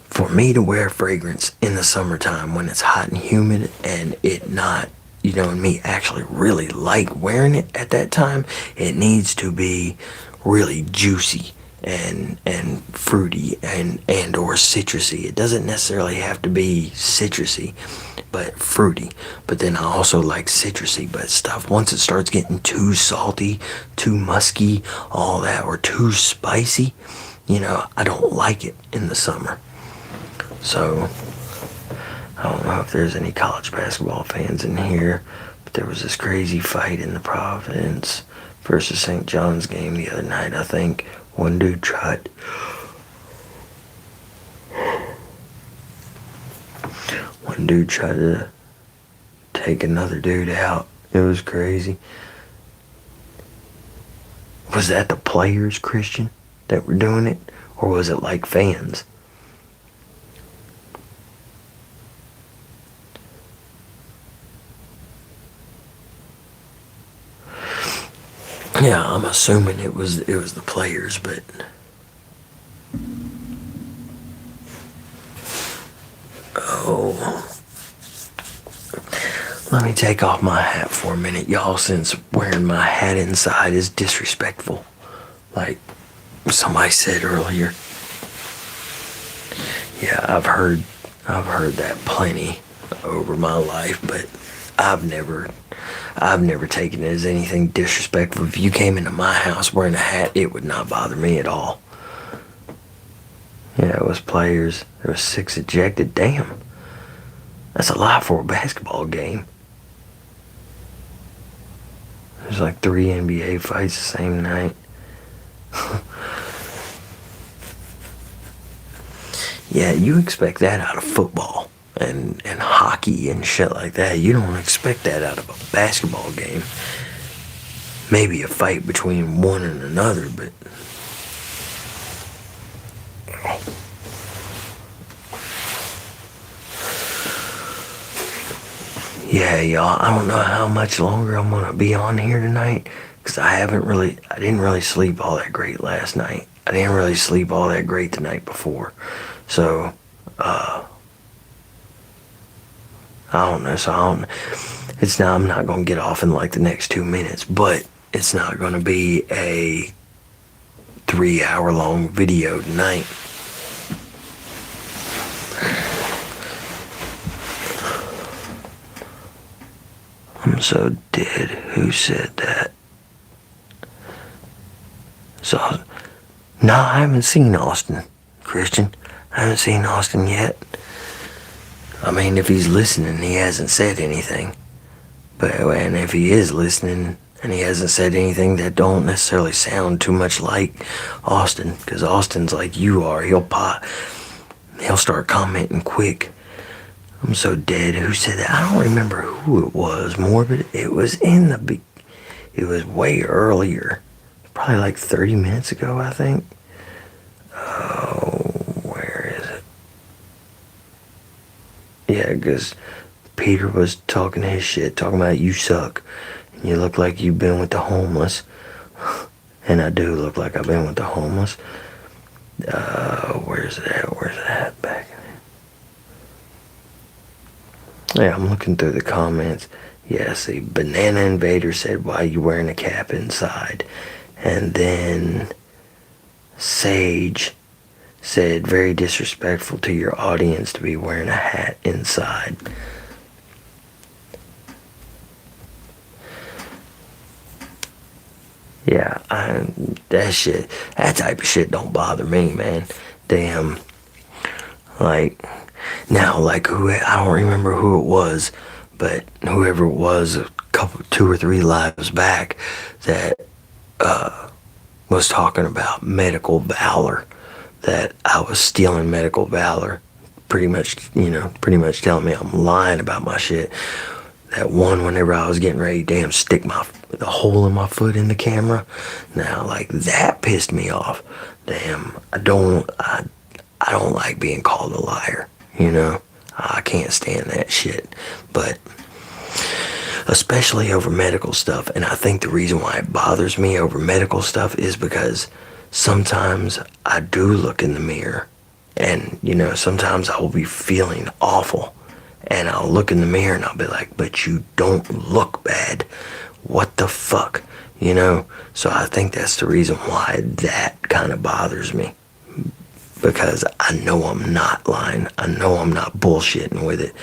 for me to wear fragrance in the summertime when it's hot and humid and it not, and me actually really like wearing it at that time, it needs to be really juicy and fruity and or citrusy. It doesn't necessarily have to be citrusy, but fruity. But then I also like citrusy, but stuff, once it starts getting too salty, too musky, all that, or too spicy, I don't like it in the summer. So I don't know if there's any college basketball fans in here, but there was this crazy fight in the Providence versus St. John's game the other night. I think one dude tried to take another dude out. It was crazy. Was that the players, Christian, that were doing it? Or was it like fans? Yeah, I'm assuming it was the players, but oh, let me take off my hat for a minute, y'all, since wearing my hat inside is disrespectful, like somebody said earlier. Yeah, I've heard that plenty over my life, but I've never taken it as anything disrespectful. If you came into my house wearing a hat, it would not bother me at all. Yeah, it was players. There was 6 ejected. Damn. That's a lot for a basketball game. There's like 3 NBA fights the same night. Yeah, you expect that out of football and hockey and shit like that. You don't expect that out of a basketball game. Maybe a fight between one and another, but yeah, y'all, I don't know how much longer I'm gonna be on here tonight, because I didn't really sleep all that great last night. I didn't really sleep all that great the night before. So, I don't know, I'm not gonna get off in like the next 2 minutes, but it's not gonna be a 3-hour long video tonight. I'm so dead. Who said that? So, no, I haven't seen Austin, Christian. I haven't seen Austin yet. I mean, if he's listening, he hasn't said anything. And if he is listening and he hasn't said anything, that don't necessarily sound too much like Austin, because Austin's like you are. He'll start commenting quick. I'm so dead. Who said that? I don't remember who it was, Morbid. It was it was way earlier. Probably like 30 minutes ago, I think. Oh, where is it? Yeah, because Peter was talking his shit, talking about you suck. And you look like you've been with the homeless. And I do look like I've been with the homeless. Where's it at? Where's it at? Back. Yeah, I'm looking through the comments. Yeah, see, Banana Invader said, why are you wearing a cap inside? And then Sage said, very disrespectful to your audience to be wearing a hat inside. Yeah, that type of shit don't bother me, man. Damn. Like, now, like, I don't remember who it was, but whoever it was, 2 or 3 lives back, that was talking about medical valor, that I was stealing medical valor, pretty much telling me I'm lying about my shit. That one, whenever I was getting ready, stick the hole in my foot in the camera. Now, like, that pissed me off. Damn, I don't like being called a liar, I can't stand that shit. But especially over medical stuff, and I think the reason why it bothers me over medical stuff is because sometimes I do look in the mirror, and sometimes I will be feeling awful, and I'll look in the mirror and I'll be like, but you don't look bad. What the fuck? So I think that's the reason why that kind of bothers me, because I know I'm not lying. I know I'm not bullshitting with it,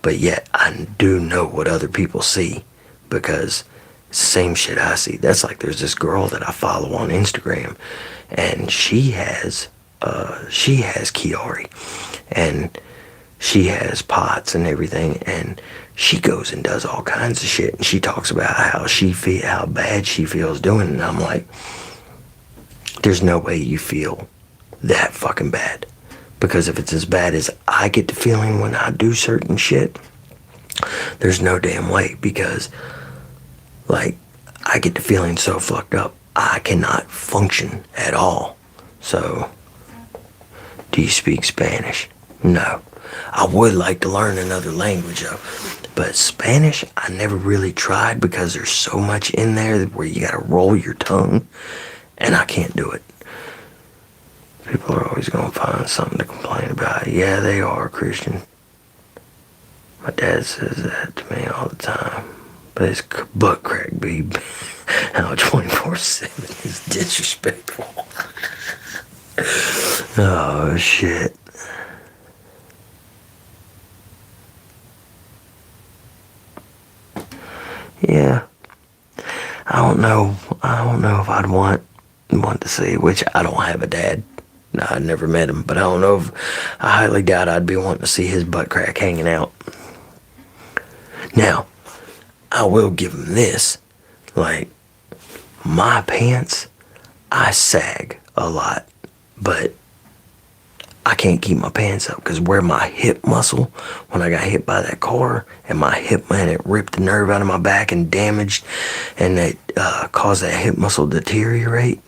but yet I do know what other people see, because same shit I see. That's like, there's this girl that I follow on Instagram, and she has Chiari, and she has POTS and everything, and she goes and does all kinds of shit, and she talks about how bad she feels doing it, and I'm like, there's no way you feel that fucking bad, because if it's as bad as I get the feeling when I do certain shit, there's no damn way, because like, I get the feeling so fucked up I cannot function at all. So, do you speak Spanish? No. I would like to learn another language though, But Spanish, I never really tried because there's so much in there where you gotta roll your tongue, and I can't do it. People are always gonna find something to complain about. Yeah, they are, Christian. My dad says that to me all the time. But his butt crack be out 24/7 is disrespectful. Oh, shit. Yeah. I don't know if I'd want to see, which I don't have a dad. No, I never met him, but I don't know if, I highly doubt I'd be wanting to see his butt crack hanging out. Now, I will give him this. Like, my pants, I sag a lot, but I can't keep my pants up because where my hip muscle, when I got hit by that car, and my hip, man, it ripped the nerve out of my back and damaged, and it caused that hip muscle to deteriorate.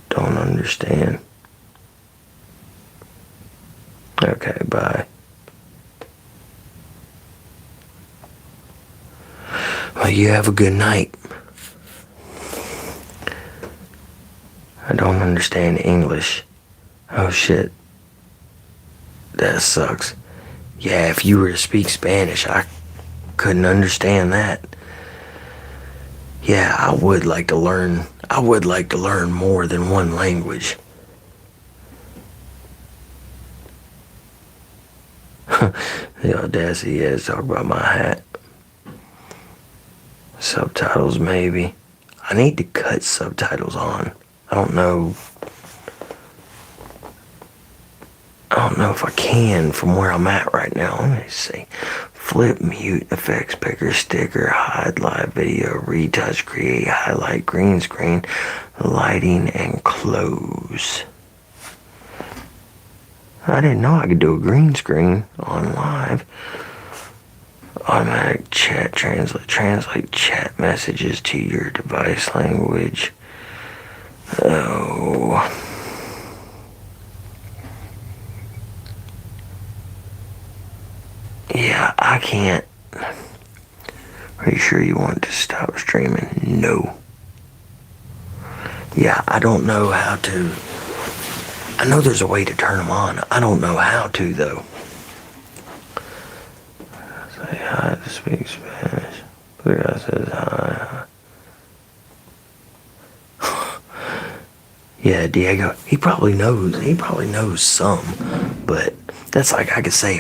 Don't understand. Okay, bye. Well, you have a good night. I don't understand English. Oh shit. That sucks. Yeah, if you were to speak Spanish, I couldn't understand that. Yeah, I would like to learn more than one language. The audacity is talk about my hat. Subtitles, maybe. I need to cut subtitles on. I don't know if I can from where I'm at right now. Let me see. Flip, mute, effects picker, sticker, hide, live video, retouch, create, highlight, green screen, lighting, and close. I didn't know I could do a green screen on live. Automatic chat, translate chat messages to your device language. Oh. Yeah, I can't. Are you sure you want to stop streaming? No. Yeah, I don't know how to. I know there's a way to turn them on. I don't know how to, though. Say hi to speak Spanish. The guy says hi. Yeah, Diego, he probably knows some, but that's like I can say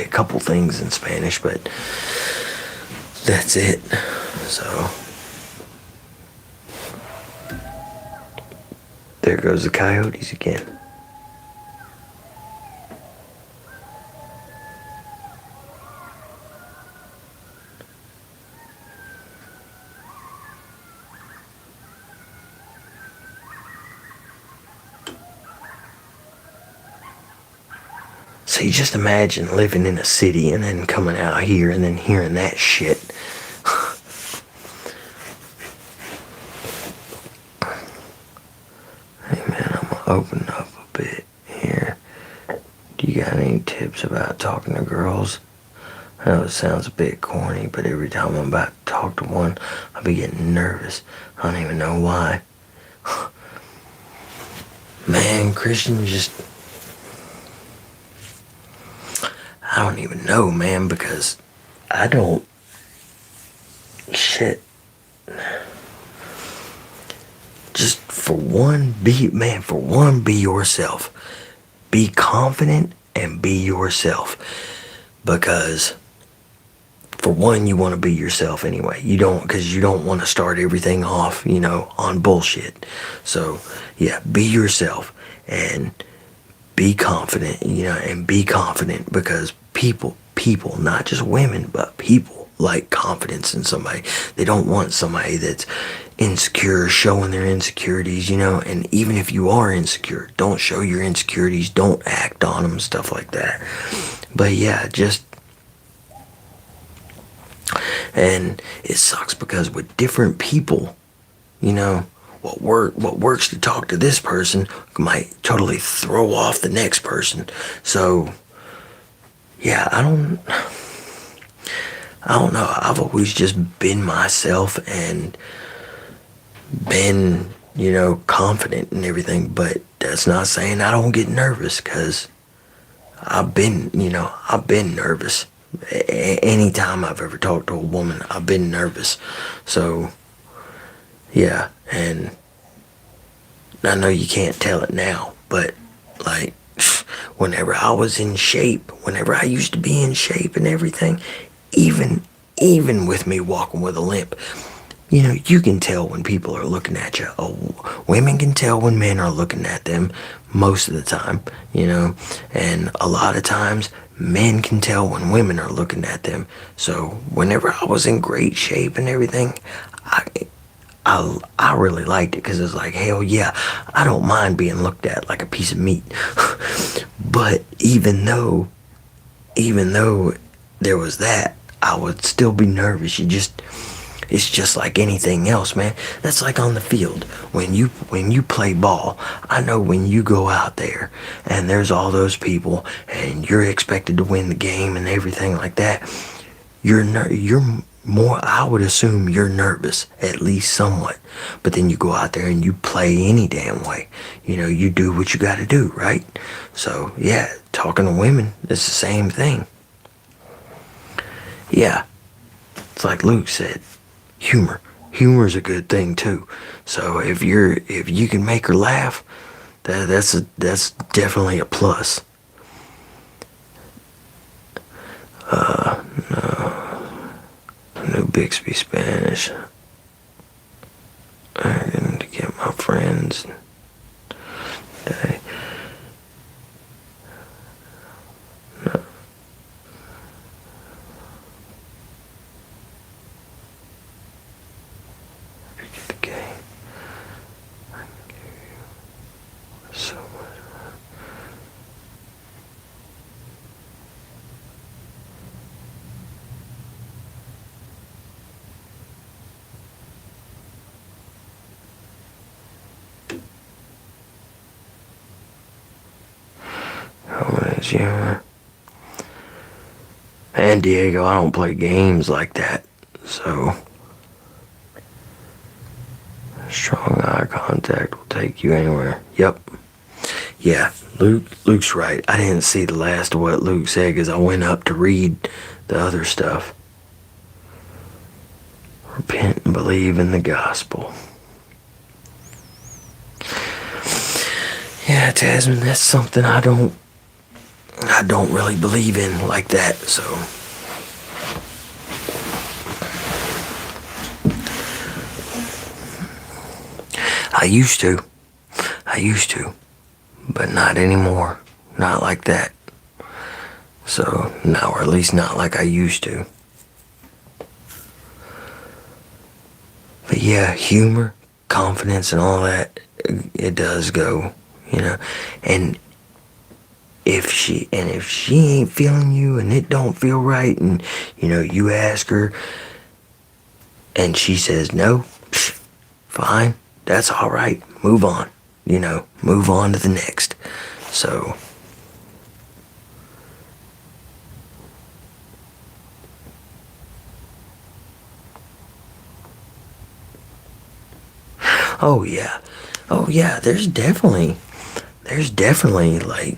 a couple things in Spanish, but that's it. So there goes the coyotes again. See, just imagine living in a city and then coming out here and then hearing that shit. Hey man, I'm gonna open up a bit here. Do you got any tips about talking to girls? I know it sounds a bit corny, but every time I'm about to talk to one, I be getting nervous. I don't even know why. Man, Christian, I don't even know, man, because I don't. Shit. Just for one, be yourself. Be confident and be yourself. Because, for one, you want to be yourself anyway. Because you don't want to start everything off, on bullshit. So, yeah, be yourself and be confident, and be confident because people, not just women, but people like confidence in somebody. They don't want somebody that's insecure, showing their insecurities, and even if you are insecure, don't show your insecurities, don't act on them, stuff like that. But yeah, and it sucks because with different people, what works to talk to this person might totally throw off the next person. So yeah, I don't know. I've always just been myself and been, confident and everything, but that's not saying I don't get nervous, because I've been nervous. Anytime I've ever talked to a woman, I've been nervous. So, yeah, and I know you can't tell it now, but like, whenever I was in shape, whenever I used to be in shape and everything, even even with me walking with a limp, you can tell when people are looking at you. Oh, women can tell when men are looking at them most of the time, and a lot of times men can tell when women are looking at them. So whenever I was in great shape and everything, I really liked it, because it's like, hell yeah, I don't mind being looked at like a piece of meat. But even though there was that, I would still be nervous. It's just like anything else, man. That's like on the field. When you play ball, I know when you go out there and there's all those people and you're expected to win the game and everything like that, you're more, I would assume you're nervous, at least somewhat. But then you go out there and you play any damn way. You do what you got to do, right? So yeah, talking to women, it's the same thing. Yeah, it's like Luke said, humor's a good thing too. So if you can make her laugh, that's definitely a plus. New Bixby Spanish. I'm going to get my friends today. No. Get the game. I can give you so much. Humor. And Diego, I don't play games like that, so strong eye contact will take you anywhere. Yep. Yeah, Luke's right. I didn't see the last of what Luke said because I went up to read the other stuff. Repent and believe in the gospel. Yeah, Tasman, that's something I don't really believe in like that, so. I used to, but not anymore, not like that. So, no, or at least not like I used to. But yeah, humor, confidence, and all that, it does go, and if she ain't feeling you and it don't feel right, and you ask her and she says no, fine, that's all right, move on, move on to the next. So oh yeah, there's definitely like,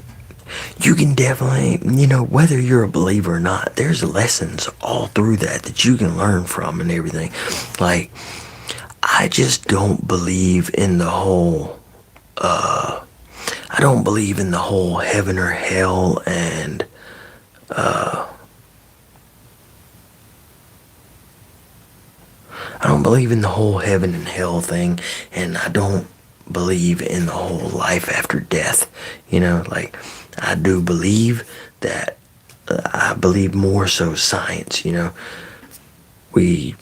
you can definitely, whether you're a believer or not, there's lessons all through that you can learn from and everything. Like, I just don't believe in the whole, I don't believe in the whole heaven or hell, and, I don't believe in the whole heaven and hell thing, and I don't believe in the whole life after death. Like, I do believe that, I believe more so science. We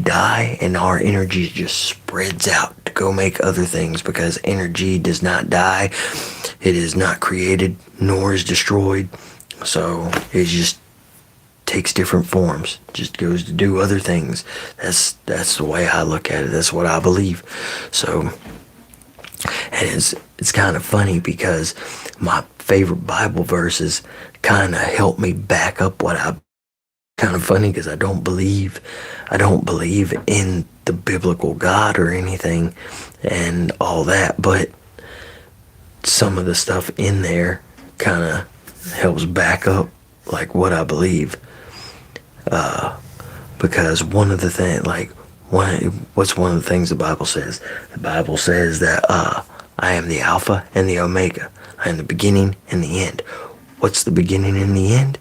die and our energy just spreads out to go make other things, because energy does not die. It is not created nor is destroyed. So it just takes different forms, just goes to do other things. That's the way I look at it. That's what I believe. So, and it's kind of funny because my favorite Bible verses kind of help me back up what I. Kind of funny because I don't believe in the biblical God or anything and all that, but some of the stuff in there kind of helps back up like what I believe. Because one of the things, like what's one of the things the Bible says? The Bible says that I am the Alpha and the Omega. I am the beginning and the end. What's the beginning and the end?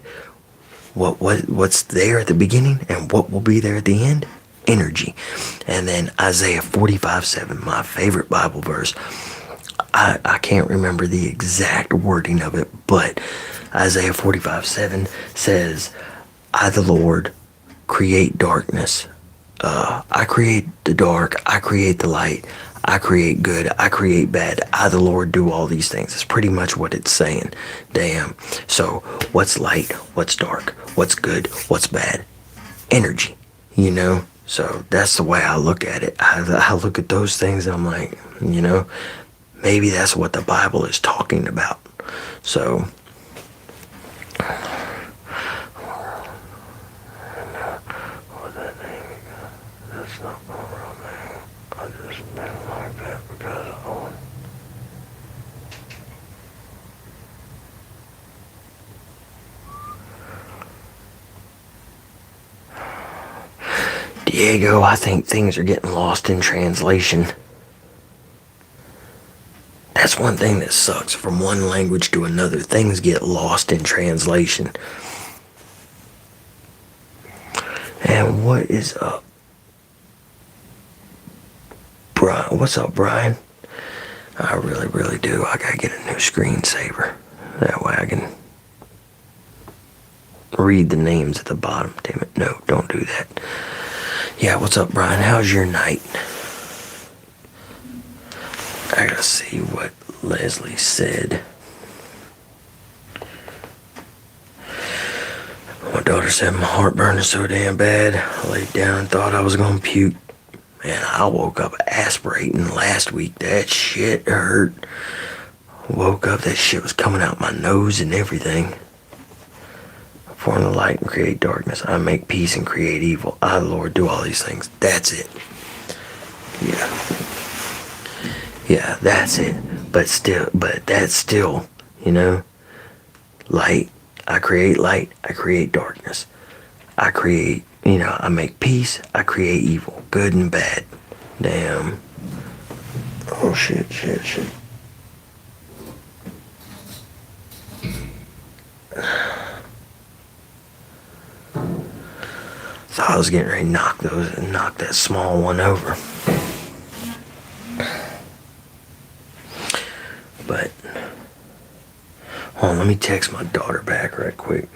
What's there at the beginning and what will be there at the end? Energy. And then Isaiah 45:7, my favorite Bible verse. I can't remember the exact wording of it, but Isaiah 45:7 says, I, the Lord, create darkness. I create the dark. I create the light. I create good. I create bad. I, the Lord, do all these things. That's pretty much what it's saying. Damn. So what's light? What's dark? What's good? What's bad? Energy, you know? So that's the way I look at it. I look at those things and I'm like, you know, maybe that's what the Bible is talking about. So what's that name again? That's not my real name. I just meant it like that because I want. Diego, I think things are getting lost in translation. That's one thing that sucks. From one language to another, things get lost in translation. And what is up? Brian, what's up, Brian? I really, really do. I gotta get a new screensaver. That way I can read the names at the bottom. Damn it. No, don't do that. Yeah, what's up, Brian? How's your night? I gotta see what Leslie said. My daughter said my heartburn is so damn bad. I laid down and thought I was gonna puke. Man, I woke up aspirating last week. That shit hurt. Woke up, that shit was coming out my nose and everything. I form the light and create darkness. I make peace and create evil. I, the Lord, do all these things. That's it. Yeah, that's it. But that's still, you know, light. I create darkness. I create, you know, I make peace, I create evil, good and bad. Damn. Oh, shit. Thought I was getting ready to knock that small one over. But, hold on, let me text my daughter back right quick.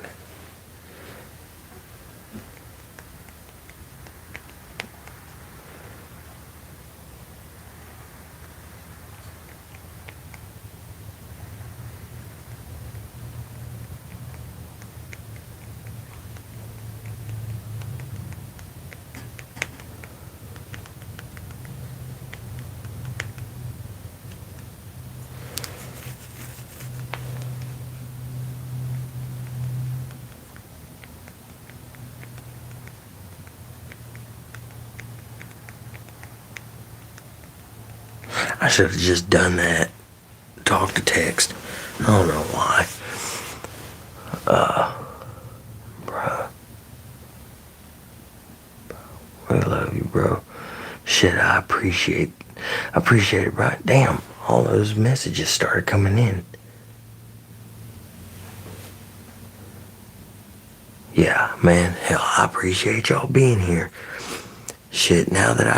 I should have just done that. Talk to text. I don't know why. Bruh. We love you, bro. Shit, I appreciate it, bro. Damn, all those messages started coming in. Yeah, man, hell, I appreciate y'all being here. Shit, now that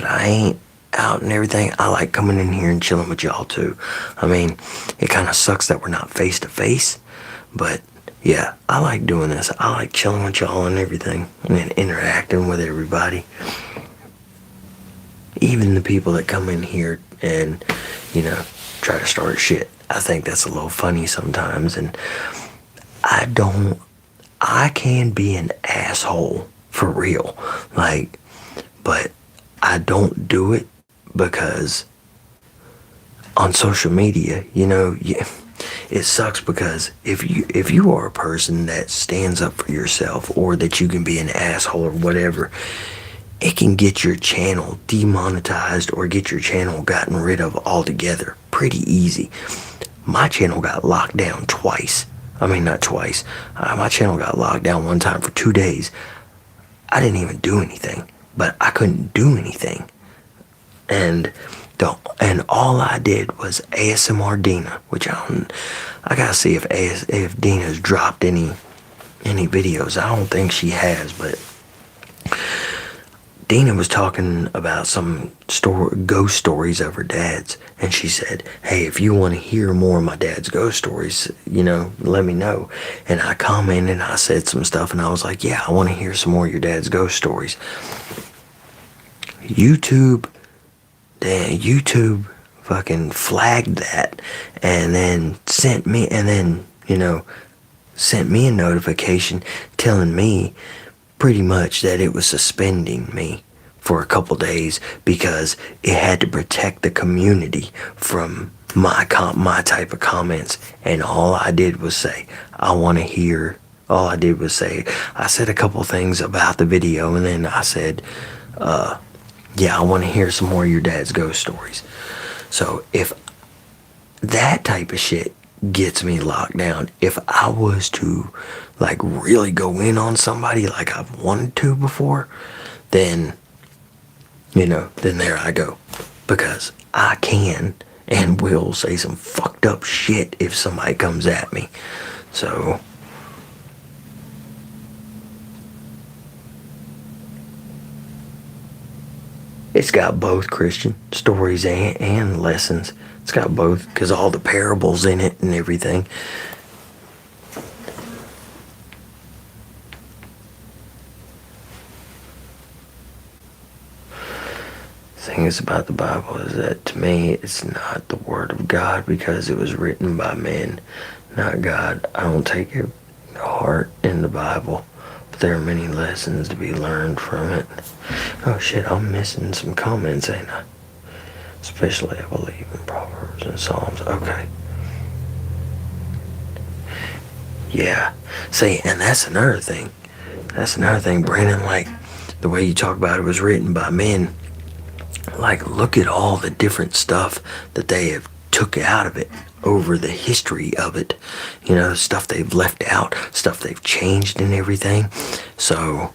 I ain't out and everything, I like coming in here and chilling with y'all too. I mean, it kind of sucks that we're not face to face, but yeah, I like doing this. I like chilling with y'all and everything, and then interacting with everybody. Even the people that come in here and, you know, try to start shit. I think that's a little funny sometimes, and I I can be an asshole for real. Like, but I don't do it because on social media, it sucks because if you are a person that stands up for yourself, or that you can be an asshole or whatever, it can get your channel demonetized or get your channel gotten rid of altogether pretty easy. My channel got locked down twice. I mean, not twice. My channel got locked down one time for 2 days. I didn't even do anything, but I couldn't do anything. And all I did was ASMR Dina, which I gotta see if Dina's dropped any videos. I don't think she has, but Dina was talking about some ghost stories of her dad's, and she said, "Hey, if you want to hear more of my dad's ghost stories, let me know." And I commented, and I said some stuff, and I was like, "Yeah, I want to hear some more of your dad's ghost stories." YouTube fucking flagged that, and then sent me a notification telling me pretty much that it was suspending me for a couple days because it had to protect the community from my type of comments. And all I did was say, I said a couple things about the video, and then I said, yeah, I want to hear some more of your dad's ghost stories. So if that type of shit gets me locked down, if I was to like really go in on somebody like I've wanted to before, then there I go. Because I can and will say some fucked up shit if somebody comes at me. So it's got both Christian stories and lessons. It's got both, because all the parables in it and everything. The thing is about the Bible is that, to me, it's not the word of God because it was written by men, not God. I don't take it to heart in the Bible, but there are many lessons to be learned from it. Oh shit, I'm missing some comments, ain't I? Especially, I believe, in Proverbs and Psalms. Okay. Yeah. See, and that's another thing. Brandon. Like, the way you talk about it was written by men. Like, look at all the different stuff that they have took out of it over the history of it. Stuff they've left out, stuff they've changed and everything. So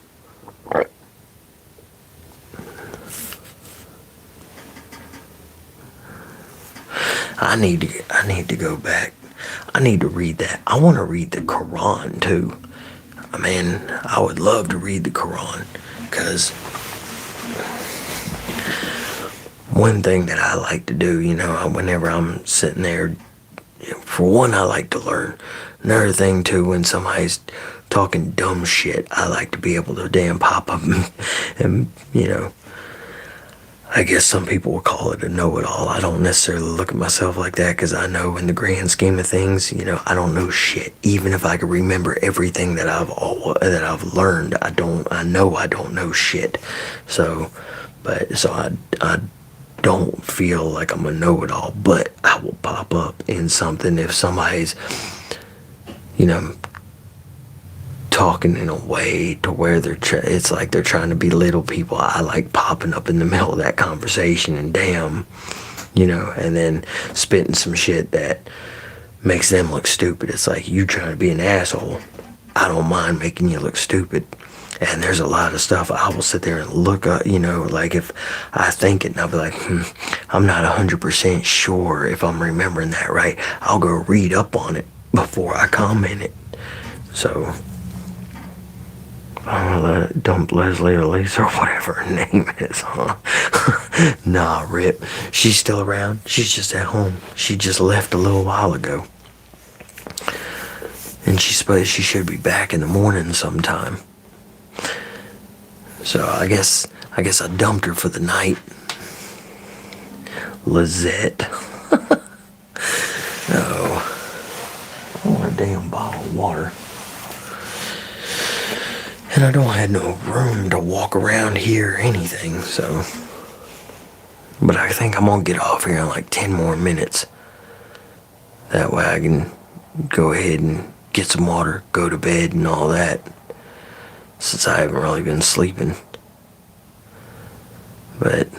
I need to go back. I need to read that. I want to read the Quran too. I mean, I would love to read the Quran, because one thing that I like to do, whenever I'm sitting there, for one, I like to learn. Another thing too, when somebody's talking dumb shit, I like to be able to damn pop up and I guess some people will call it a know-it-all. I don't necessarily look at myself like that, because I know in the grand scheme of things, I don't know shit. Even if I could remember everything that I've learned, I know I don't know shit. So I don't feel like I'm a know-it-all, but I will pop up in something if somebody's, talking in a way to where it's like they're trying to belittle people. I like popping up in the middle of that conversation and and then spitting some shit that makes them look stupid. It's like, you trying to be an asshole, I don't mind making you look stupid. And there's a lot of stuff I will sit there and look up, like if I think it and I'll be like, I'm not 100% sure if I'm remembering that right. I'll go read up on it before I comment it. So dump Leslie or Lisa or whatever her name is, huh? Nah, Rip. She's still around. She's just at home. She just left a little while ago. And she should be back in the morning sometime. So I guess I dumped her for the night. Lizette. Oh. I want a damn bottle of water. And I don't have no room to walk around here or anything, so. But I think I'm gonna get off here in like 10 more minutes. That way I can go ahead and get some water, go to bed and all that. Since I haven't really been sleeping. But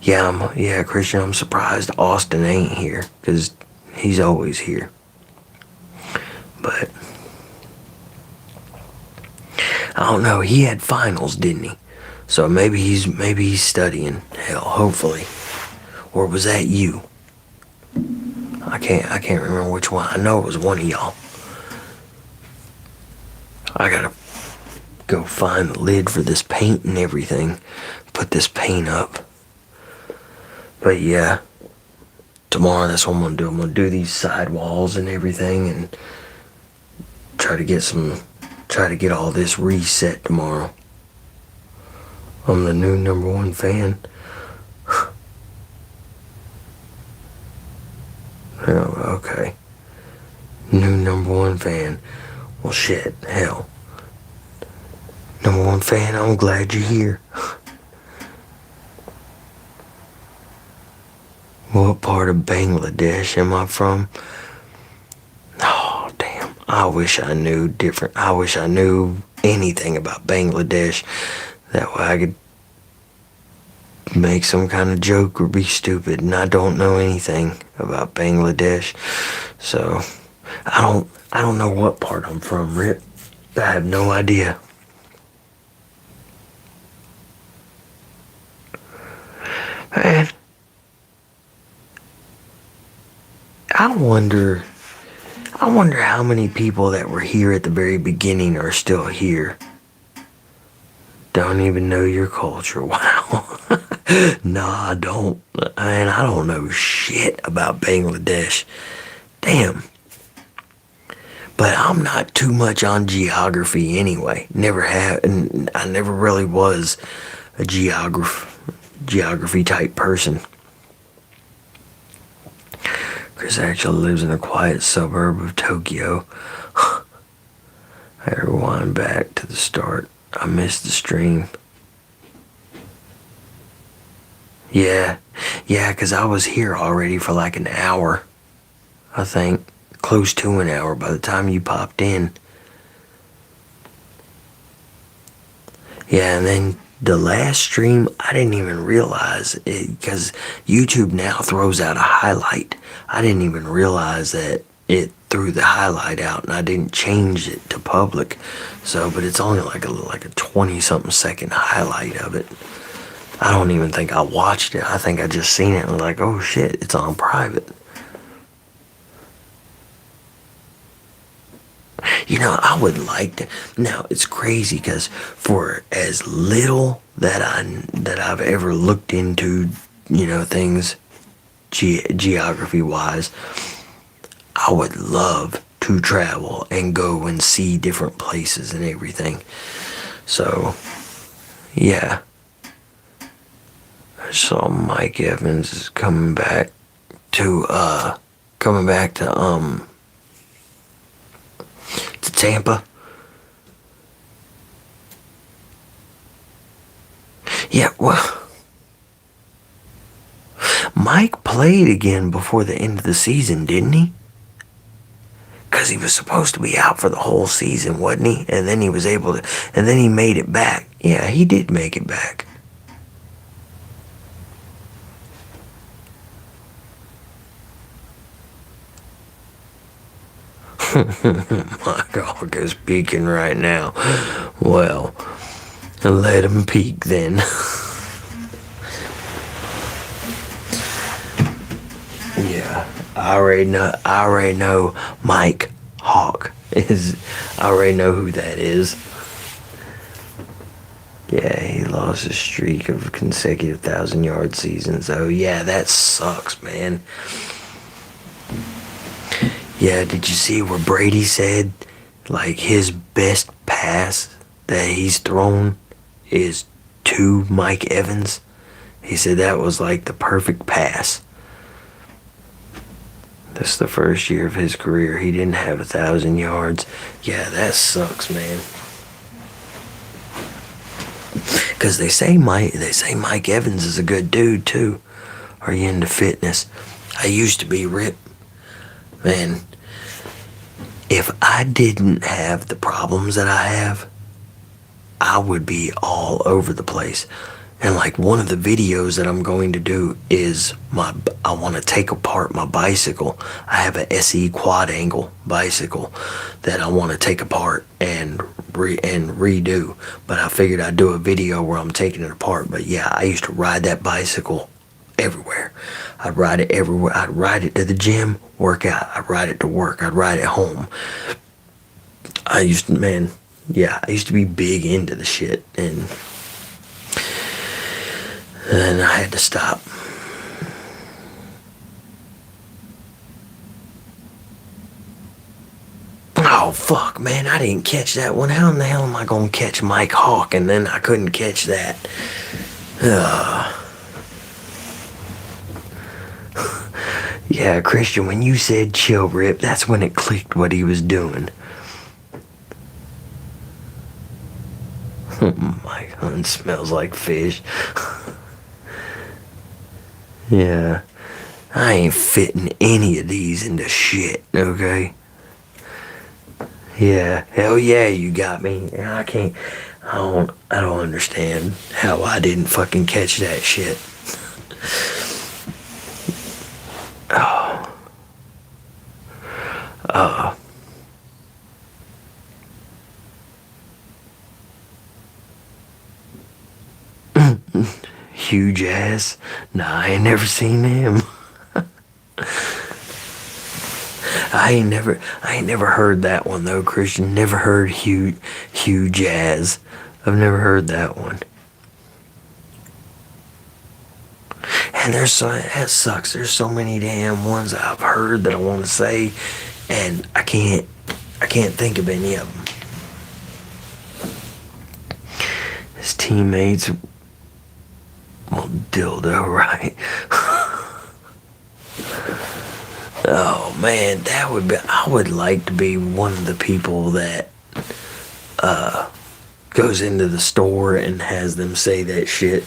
yeah, Christian, I'm surprised Austin ain't here, because he's always here. But I don't know, he had finals, didn't he? So maybe he's studying. Hell, hopefully. Or was that you? I can't remember which one. I know it was one of y'all. I gotta go find the lid for this paint and everything. Put this paint up. But yeah, tomorrow that's what I'm gonna do. I'm gonna do these side walls and everything and try to get all this reset tomorrow. I'm the new #1 fan. Oh, okay. New #1 fan. Well, shit, hell. #1 fan, I'm glad you're here. What part of Bangladesh am I from? Oh, damn. I wish I knew anything about Bangladesh. That way I could make some kind of joke or be stupid, and I don't know anything about Bangladesh. So, I don't know what part I'm from, Rip. I have no idea. Man, I wonder how many people that were here at the very beginning are still here. Don't even know your culture. Wow. Nah, I don't. Man, I don't know shit about Bangladesh. Damn. But I'm not too much on geography anyway. Never have, and I never really was a geography type person. Chris actually lives in a quiet suburb of Tokyo. I rewind back to the start. I missed the stream. Yeah, because I was here already for like an hour. I think. Close to an hour by the time you popped in. Yeah, and then the last stream, I didn't even realize it, because YouTube now throws out a highlight. I didn't even realize that it threw the highlight out, and I didn't change it to public. So, but it's only like a 20-something second highlight of it. I don't even think I watched it. I think I just seen it and was like, oh shit, it's on private. You know, I would like to. Now it's crazy because for as little that I've ever looked into, you know, things geography wise, I would love to travel and go and see different places and everything. So, yeah. I saw Mike Evans is coming back to Tampa. Yeah, well, Mike played again before the end of the season, didn't he? Because he was supposed to be out for the whole season, wasn't he? And then he was able to, and then he made it back. Yeah, he did make it back. My dog is peeking right now. Well, let him peek then. Yeah, I already know Mike Hawk is. I already know who that is. Yeah, he lost his streak of consecutive 1,000-yard seasons. Oh yeah, that sucks, man. Yeah, did you see where Brady said, like, his best pass that he's thrown is to Mike Evans? He said that was like the perfect pass. That's the first year of his career. He didn't have 1,000 yards. Yeah, that sucks, man. Cause they say Mike Evans is a good dude too. Are you into fitness? I used to be ripped. Man, if I didn't have the problems that I have, I would be all over the place. And like one of the videos that I'm going to do is I want to take apart my bicycle. I have a SE quad angle bicycle that I want to take apart and redo. But I figured I'd do a video where I'm taking it apart. But yeah, I used to ride that bicycle everywhere. I'd ride it everywhere. I'd ride it to the gym, work out. I'd ride it to work. I'd ride it home. I used to be big into the shit, and then I had to stop. Oh fuck, man, I didn't catch that one. How in the hell am I gonna catch Mike Hawk and then I couldn't catch that? Yeah, Christian, when you said chill rip, that's when it clicked what he was doing. Mike Hunt smells like fish. Yeah, I ain't fitting any of these into shit, okay? Yeah, hell yeah, you got me. I don't understand how I didn't fucking catch that shit. Huge ass? Nah, I ain't never seen him. I ain't never heard that one though, Christian. Never heard huge ass. I've never heard that one. And that sucks. There's so many damn ones I've heard that I want to say, and I can't think of any of them. His teammates, well, dildo, right? Oh man, I would like to be one of the people that goes into the store and has them say that shit.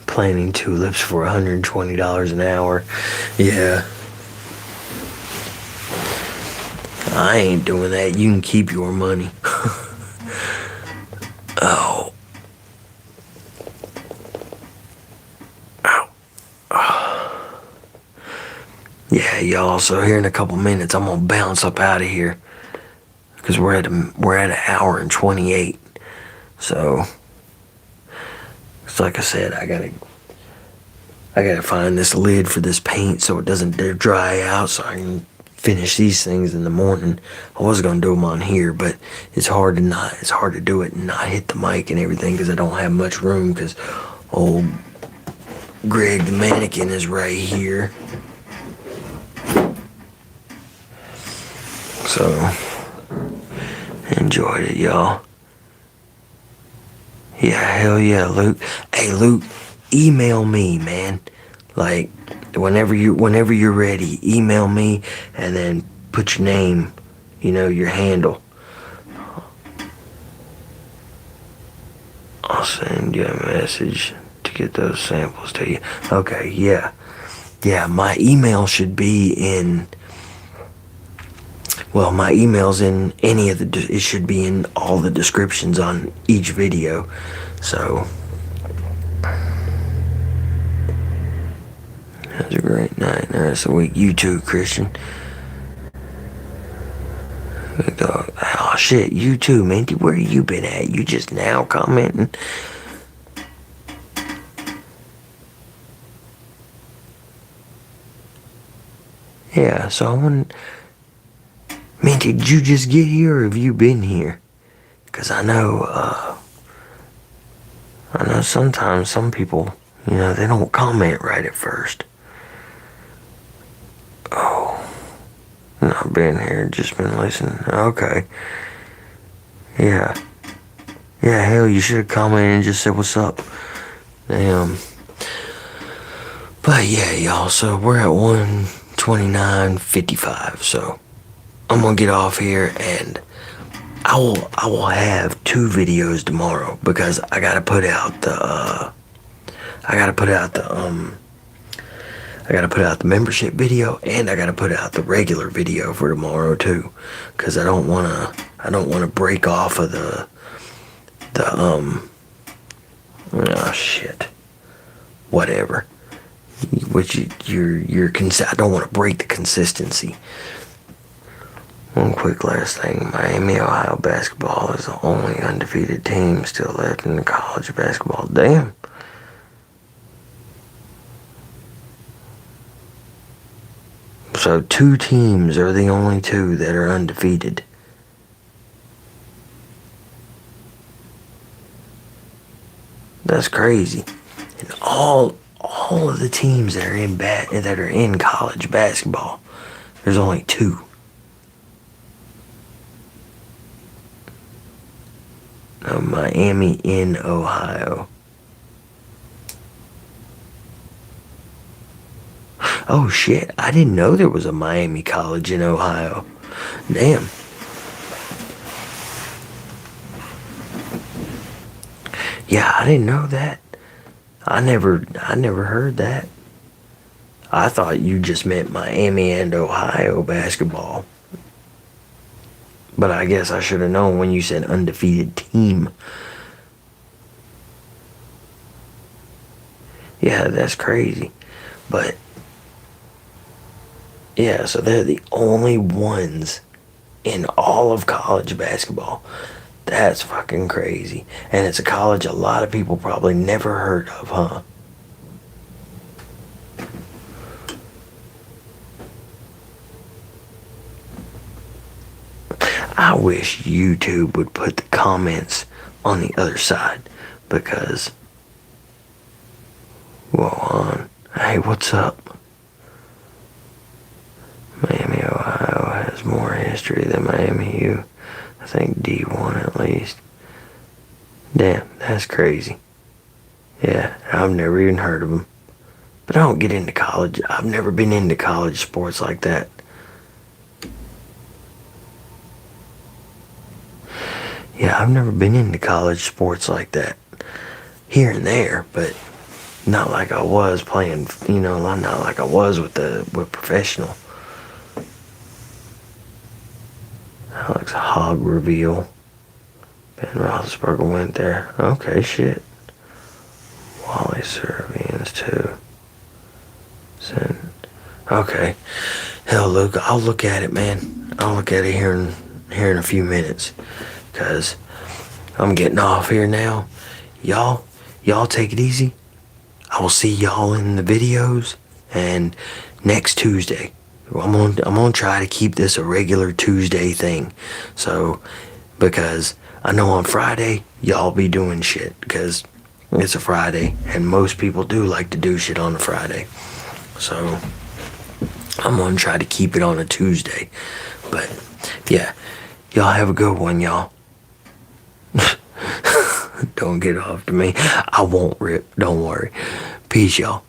Planting tulips for $120 an hour. Yeah. I ain't doing that. You can keep your money. Oh. Yeah, y'all, so here in a couple minutes I'm gonna bounce up out of here, because we're at an hour and 28. So it's like I said, I gotta find this lid for this paint so it doesn't dry out, so I can finish these things in the morning. I was gonna do them on here, but it's hard to do it and not hit the mic and everything, because I don't have much room, because old Greg the mannequin is right here. So, enjoyed it, y'all. Yeah, hell yeah, Luke. Hey, Luke, email me, man. Like, whenever you're ready, email me and then put your name, your handle. I'll send you a message to get those samples to you. Okay, yeah. Yeah, my email should be in... Well, my email's in it should be in all the descriptions on each video. So, have a great night and the rest of the week. You too, Christian. Oh shit, you too, Minty. Where you been at? You just now commenting? Yeah, so I want... Man, did you just get here or have you been here? Because I know sometimes some people, they don't comment right at first. Oh, not been here, just been listening. Okay. Yeah. Yeah, hell, you should have commented and just said what's up. Damn. But yeah, y'all, so we're at 1:29:55, so... I'm gonna get off here and I will have 2 videos tomorrow because I gotta put out the I gotta put out the I gotta put out the membership video, and I gotta put out the regular video for tomorrow too, because I don't wanna break off of the oh shit, whatever. Which I don't want to break the consistency. One quick last thing: Miami, Ohio basketball is the only undefeated team still left in the college basketball. Damn. So 2 teams are the only 2 that are undefeated. That's crazy. And all of the teams that are in college basketball, there's only 2. Miami in Ohio. Oh shit, I didn't know there was a Miami College in Ohio. Damn. Yeah, I didn't know that. I never heard that. I thought you just meant Miami and Ohio basketball. But I guess I should have known when you said undefeated team. Yeah, that's crazy. But yeah, so they're the only ones in all of college basketball. That's fucking crazy. And it's a college a lot of people probably never heard of, huh? I wish YouTube would put the comments on the other side, because, well, on. Hey, what's up? Miami, Ohio has more history than Miami U. I think D1 at least. Damn, that's crazy. Yeah, I've never even heard of them. But I don't get into college. I've never been into college sports like that. Yeah, I've never been into college sports like that. Here and there, but not like I was playing, not like I was with professional. Alex Hog reveal. Ben Roethlisberger went there. Okay, shit. Wally Servians too. Okay. Hell, Luke, I'll look at it, man. I'll look at it here in a few minutes, cause I'm getting off here now. Y'all take it easy. I will see y'all in the videos, and next Tuesday. I'm gonna try to keep this a regular Tuesday thing. So, because I know on Friday y'all be doing shit, because it's a Friday, and most people do like to do shit on a Friday. So I'm gonna try to keep it on a Tuesday. But yeah, y'all have a good one, y'all. Don't get off to me. I won't rip. Don't worry. Peace, y'all.